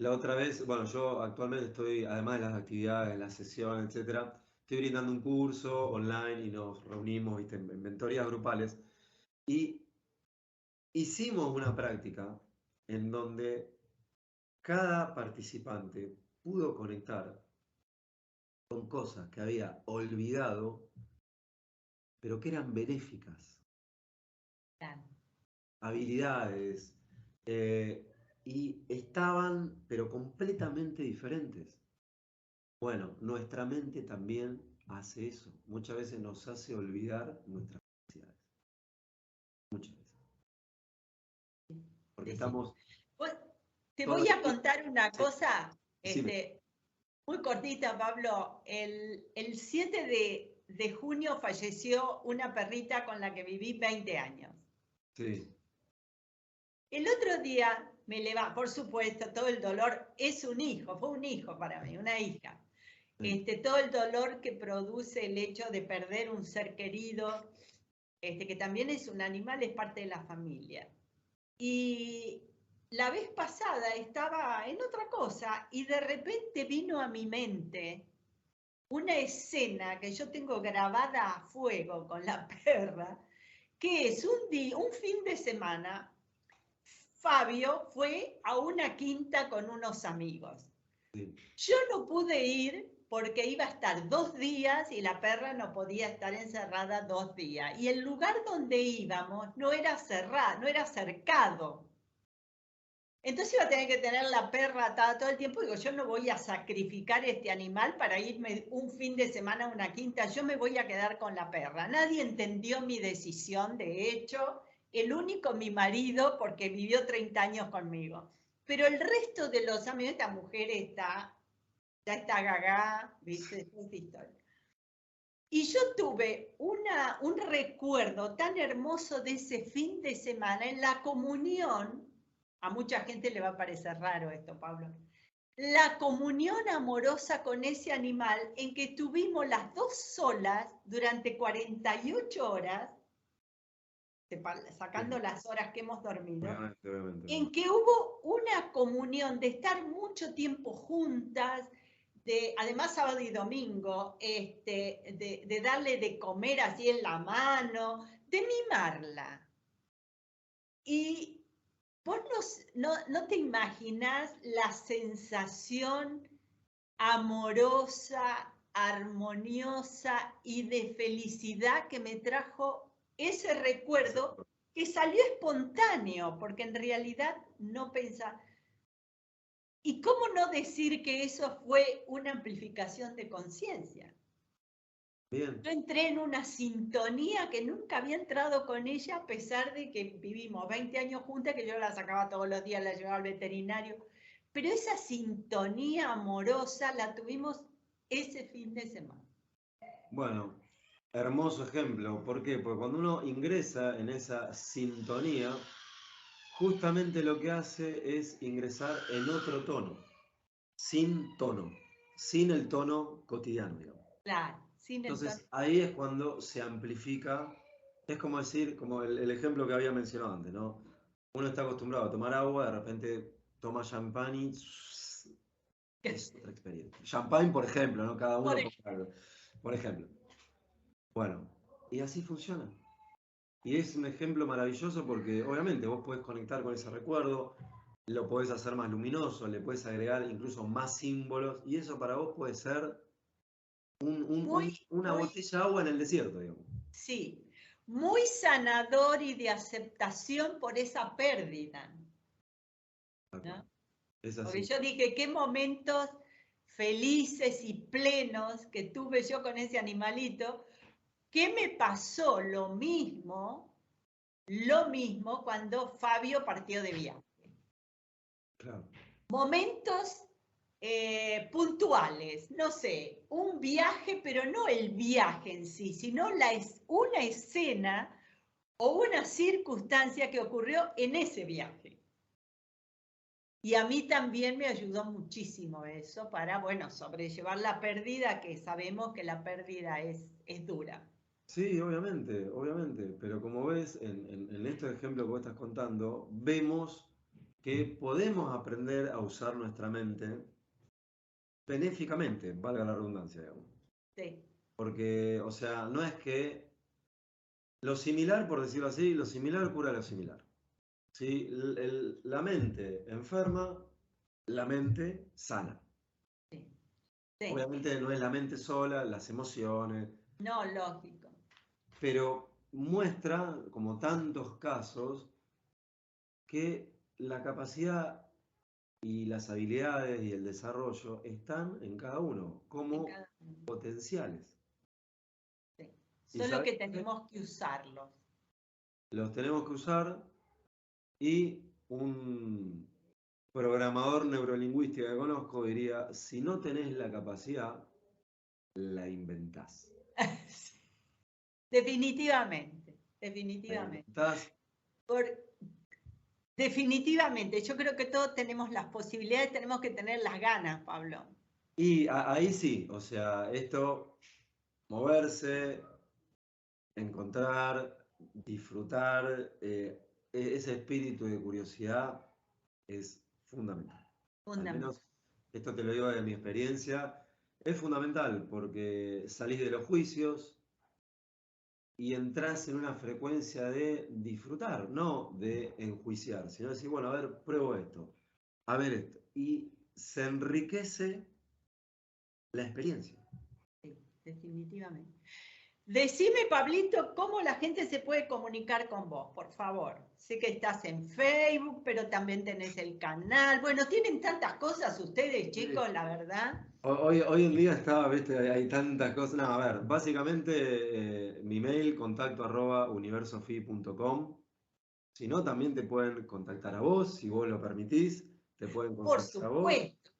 la otra vez, bueno, yo actualmente estoy, además de las actividades, las sesiones, etcétera, estoy brindando un curso online y nos reunimos, ¿viste? En mentorías grupales y hicimos una práctica en donde cada participante pudo conectar con cosas que había olvidado, pero que eran benéficas, Claro. habilidades, y estaban, pero completamente diferentes. Bueno, nuestra mente también hace eso. Muchas veces nos hace olvidar nuestras capacidades. Muchas veces. Porque Sí, sí. estamos Pues, te todo voy el a tiempo. contar una Sí, cosa, decime. muy cortita, Pablo. El 7 de junio falleció una perrita con la que viví 20 años. Sí, El otro día me levanté, por supuesto, todo el dolor, es un hijo, fue un hijo para mí, una hija. sí. Todo el dolor que produce el hecho de perder un ser querido, que también es un animal, es parte de la familia. Y la vez pasada estaba en otra cosa y de repente vino a mi mente una escena que yo tengo grabada a fuego con la perra, que es un fin de semana. Fabio fue a una quinta con unos amigos. Sí. Yo no pude ir porque iba a estar 2 días y la perra no podía estar encerrada 2 días. Y el lugar donde íbamos no era cerrado, no era cercado. Entonces iba a tener que tener la perra atada todo el tiempo. Digo, yo no voy a sacrificar este animal para irme un fin de semana a una quinta. Yo me voy a quedar con la perra. Nadie entendió mi decisión, de hecho. El único, mi marido, porque vivió 30 años conmigo. Pero el resto de los amigos, esta mujer ya está gaga, ¿viste? Es esta historia. Y yo tuve un recuerdo tan hermoso de ese fin de semana en la comunión. A mucha gente le va a parecer raro esto, Pablo. La comunión amorosa con ese animal en que estuvimos las dos solas durante 48 horas, sacando Sí. las horas que hemos dormido, Obviamente, obviamente, en obviamente. que hubo una comunión de estar mucho tiempo juntas, además sábado y domingo, de darle de comer así en la mano, de mimarla. Y vos no te imaginás la sensación amorosa, armoniosa y de felicidad que me trajo ese recuerdo que salió espontáneo, porque en realidad no pensaba. ¿Y cómo no decir que eso fue una amplificación de conciencia? Bien. Yo entré en una sintonía que nunca había entrado con ella, a pesar de que vivimos 20 años juntas, que yo la sacaba todos los días, la llevaba al veterinario. Pero esa sintonía amorosa la tuvimos ese fin de semana. Bueno, hermoso ejemplo. ¿Por qué? Porque cuando uno ingresa en esa sintonía, justamente lo que hace es ingresar en otro tono, sin el tono cotidiano, digamos. Claro, sin el tono. Entonces ahí es cuando se amplifica, es como decir, como el ejemplo que había mencionado antes, ¿no? Uno está acostumbrado a tomar agua, de repente toma champán y es otra experiencia. Champagne, por ejemplo, ¿no? Cada Por uno ejemplo, por algo. Por ejemplo. Bueno, y así funciona. Y es un ejemplo maravilloso porque obviamente vos podés conectar con ese recuerdo, lo podés hacer más luminoso, le podés agregar incluso más símbolos y eso para vos puede ser muy, una muy, botella de agua en el desierto, digamos. sí, muy sanador y de aceptación por esa pérdida, Tal cual. ¿no? Es Porque así. yo dije, qué momentos felices y plenos que tuve yo con ese animalito, que me pasó lo mismo cuando Fabio partió de viaje. Claro. Momentos puntuales, no sé, un viaje, pero no el viaje en sí, sino una escena o una circunstancia que ocurrió en ese viaje. Y a mí también me ayudó muchísimo eso para, bueno, sobrellevar la pérdida, que sabemos que la pérdida es dura. Sí, obviamente, obviamente. Pero como ves, en este ejemplo que vos estás contando, vemos que podemos aprender a usar nuestra mente benéficamente, valga la redundancia, digamos. Sí, Porque, o sea, no es que lo similar, por decirlo así, lo similar cura lo similar. ¿Sí? La mente enferma, la mente sana. sí, sí. Obviamente no es la mente sola, las emociones, No, lógico. pero muestra, como tantos casos, que la capacidad y las habilidades y el desarrollo están en cada uno En como cada uno. potenciales. Sí. Y Solo sabes que qué? tenemos que usarlos. Los tenemos que usar y un programador neurolingüístico que conozco diría, si no tenés la capacidad, la inventás. Definitivamente, La definitivamente. inventás Por, definitivamente, yo creo que todos tenemos las posibilidades, tenemos que tener las ganas, Pablo. y ahí sí, o sea, esto, moverse, encontrar, disfrutar, ese espíritu de curiosidad es fundamental. Al Fundamental. menos, esto te lo digo de mi experiencia, es fundamental porque salís de los juicios y entras en una frecuencia de disfrutar, no de enjuiciar, sino decir, bueno, a ver, pruebo esto, a ver esto. Y se enriquece la experiencia. Sí, definitivamente. Decime, Pablito, cómo la gente se puede comunicar con vos, por favor. Sé que estás en Facebook, pero también tenés el canal. Bueno, tienen tantas cosas ustedes, Sí. chicos, la verdad. Hoy en día está, viste, hay tantas cosas. No, a ver, básicamente mi mail, contacto@universofi.com. Si no, también te pueden contactar a vos, si vos lo permitís, te pueden Por contactar a vos. supuesto,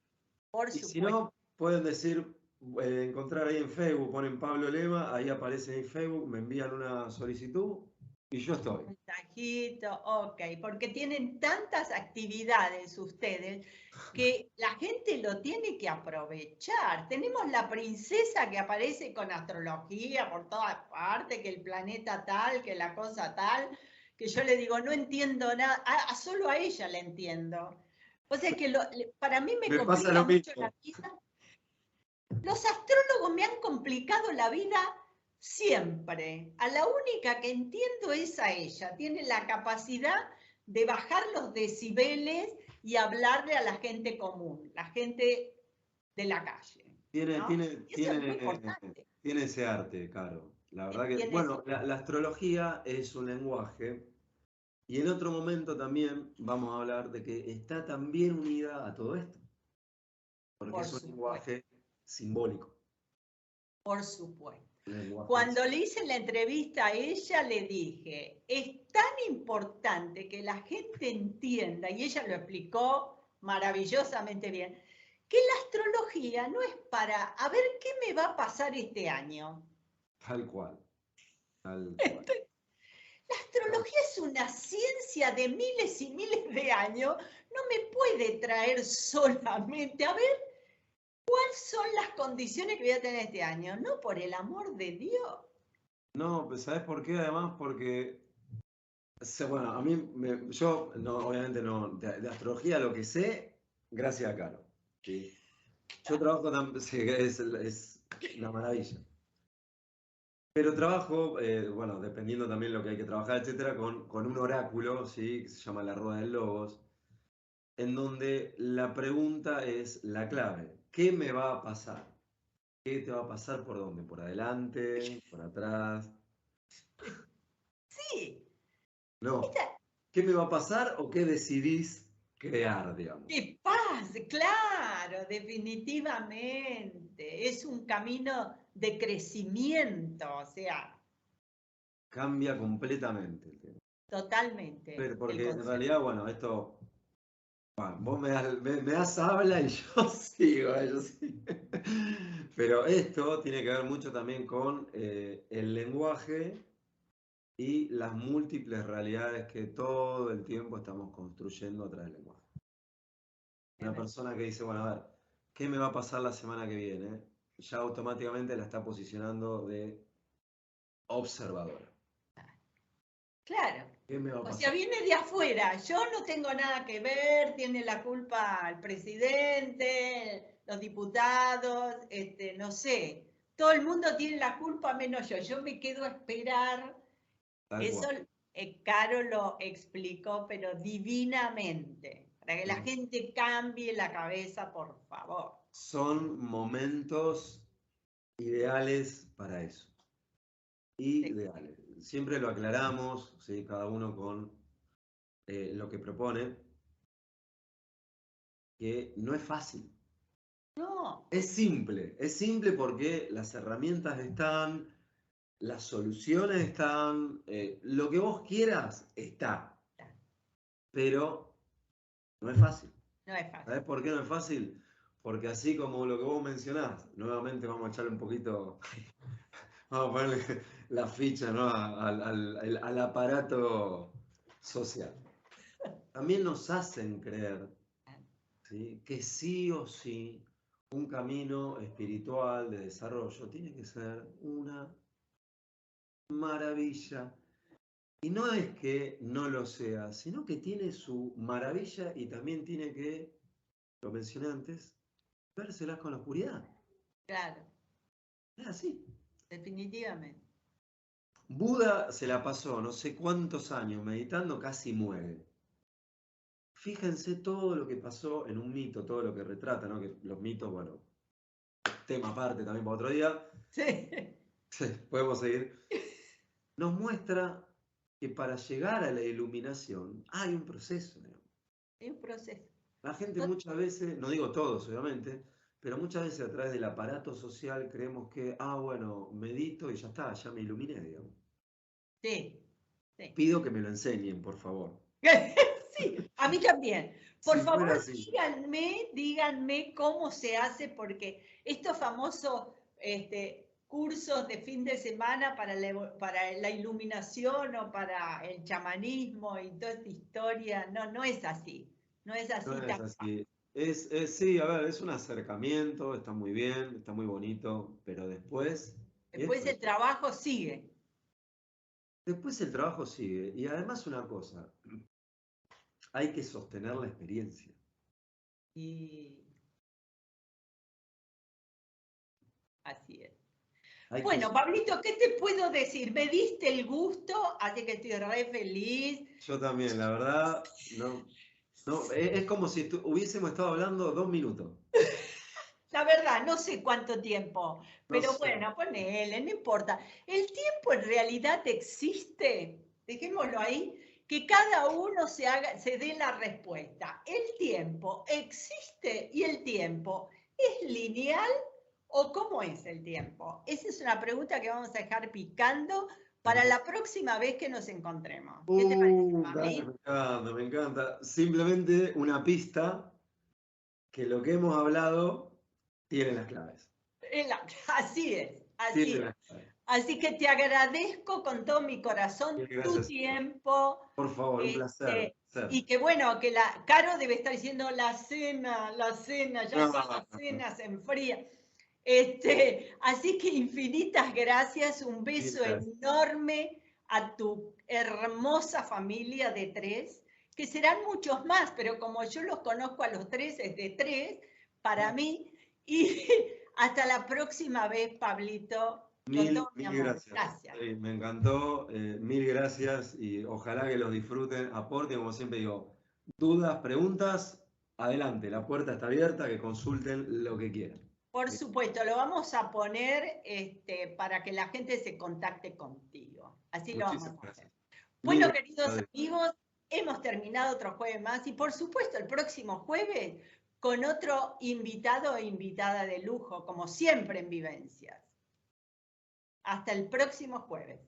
por Y si supuesto. no, pueden decir, encontrar ahí en Facebook, ponen Pablo Lema, ahí aparece en Facebook, me envían una solicitud y yo estoy. Mensajito, ok, porque tienen tantas actividades ustedes que la gente lo tiene que aprovechar. Tenemos la princesa que aparece con astrología por todas partes, que el planeta tal, que la cosa tal, que yo le digo, no entiendo nada, solo a ella le entiendo. O sea que para mí me Me pasa complica lo mucho la mismo. vida. Los astrólogos me han complicado la vida siempre. A la única que entiendo es a ella. Tiene la capacidad de bajar los decibeles y hablarle a la gente común, la gente de la calle. Tiene, ¿No? tiene, Y eso es muy tiene, importante. tiene ese arte, Caro. La verdad que, Tiene ese- bueno, la astrología es un lenguaje y en otro momento también vamos a hablar de que está también unida a todo esto, porque por es un supuesto, lenguaje simbólico. por supuesto. Un lenguaje. Cuando le hice la entrevista a ella, le dije, es tan importante que la gente entienda, y ella lo explicó maravillosamente bien, que la astrología no es para, a ver qué me va a pasar este año. Tal cual, tal cual. La astrología es una ciencia de miles y miles de años. No me puede traer solamente, a ver, ¿cuáles son las condiciones que voy a tener este año? No, por el amor de Dios. No, pues ¿sabes por qué? Además, porque, bueno, a mí, yo no, obviamente no, de astrología lo que sé, gracias a Caro. ¿Sí? Yo trabajo también, sí, es una maravilla. Pero trabajo, bueno, dependiendo también lo que hay que trabajar, etcétera, con un oráculo, ¿sí? Que se llama la Rueda del Logos, en donde la pregunta es la clave. ¿Qué me va a pasar? ¿Qué te va a pasar por dónde? ¿Por adelante? ¿Por atrás? Sí, No. esta, ¿Qué me va a pasar o qué decidís crear, digamos? qué paz, claro, definitivamente. Es un camino de crecimiento, o sea, Cambia completamente el tema. totalmente el Porque en concepto. realidad, bueno, esto, bueno, vos me das habla y yo sigo, yo sigo. Pero esto tiene que ver mucho también con el lenguaje y las múltiples realidades que todo el tiempo estamos construyendo a través del lenguaje. Una persona que dice, bueno, a ver, ¿qué me va a pasar la semana que viene? Ya automáticamente la está posicionando de observadora. Claro. ¿Qué me va a O sea, pasar? viene de afuera. Yo no tengo nada que ver, tiene la culpa el presidente, los diputados, no sé. Todo el mundo tiene la culpa menos yo. Yo me quedo a esperar. Tal Eso cual. Caro lo explicó, pero divinamente. Para que la No. gente cambie la cabeza, por favor. Son momentos ideales para eso. Sí. Ideales. Siempre lo aclaramos, ¿sí? Cada uno con lo que propone, que no es fácil. No, Es simple porque las herramientas están, las soluciones están, lo que vos quieras está, pero no es fácil. no es fácil. ¿Sabés por qué no es fácil? Porque así como lo que vos mencionás, nuevamente vamos a echarle un poquito, vamos a ponerle la ficha, ¿no? al aparato social. También nos hacen creer, ¿sí? Que sí o sí un camino espiritual de desarrollo tiene que ser una maravilla. Y no es que no lo sea, sino que tiene su maravilla y también tiene que, lo mencioné antes, vérselas con la oscuridad. Claro, Es así. definitivamente. Buda se la pasó no sé cuántos años meditando, casi muere. Fíjense todo lo que pasó en un mito, todo lo que retrata, ¿no? Que los mitos, bueno, tema aparte también para otro día. Sí, Sí, podemos seguir. Nos muestra que para llegar a la iluminación hay un proceso, ¿no? es un proceso. La gente muchas veces, no digo todos obviamente, pero muchas veces a través del aparato social creemos que, bueno, medito y ya está, ya me iluminé, digamos. Sí, sí. Pido que me lo enseñen, por favor. Sí, a mí también. Por Si fuera favor, así. díganme cómo se hace, porque estos famosos cursos de fin de semana para la iluminación o para el chamanismo y toda esta historia, no, no es así. No es No así es tan así. Sí, a ver, es un acercamiento, está muy bien, está muy bonito, pero después es después el trabajo sigue. después el trabajo sigue. Y además una cosa, hay que sostener la experiencia. Y así es. Hay que, Bueno, Pablito, ¿qué te puedo decir? Me diste el gusto, así que estoy re feliz. yo también, la verdad, no, no, es como si hubiésemos estado hablando 2 minutos. La verdad, no sé cuánto tiempo, No pero sé. bueno, ponele, no importa. El tiempo en realidad existe, dejémoslo ahí, que cada uno se dé la respuesta. ¿El tiempo existe y el tiempo es lineal o cómo es el tiempo? Esa es una pregunta que vamos a dejar picando para la próxima vez que nos encontremos. ¿Qué te parece, Dale, Pabli? me encanta, me encanta. Simplemente una pista que lo que hemos hablado tiene las claves. Así es, Tiene así es. las claves. Así que te agradezco con todo mi corazón tu tiempo. Por favor, un placer. Y que bueno, que la Caro debe estar diciendo la cena, ya la cena se enfría. Así que infinitas gracias, un beso enorme a tu hermosa familia de 3, que serán muchos más, pero como yo los conozco a los 3, es de 3 para mí. Y hasta la próxima vez, Pablito. Mil gracias. Me encantó, mil gracias y ojalá que los disfruten. Aporten, como siempre digo, dudas, preguntas, adelante, la puerta está abierta, que consulten lo que quieran. Por supuesto, lo vamos a poner para que la gente se contacte contigo. Así lo vamos a hacer. Bueno, queridos amigos, hemos terminado otro jueves más y por supuesto el próximo jueves con otro invitado o invitada de lujo, como siempre en Vivencias. Hasta el próximo jueves.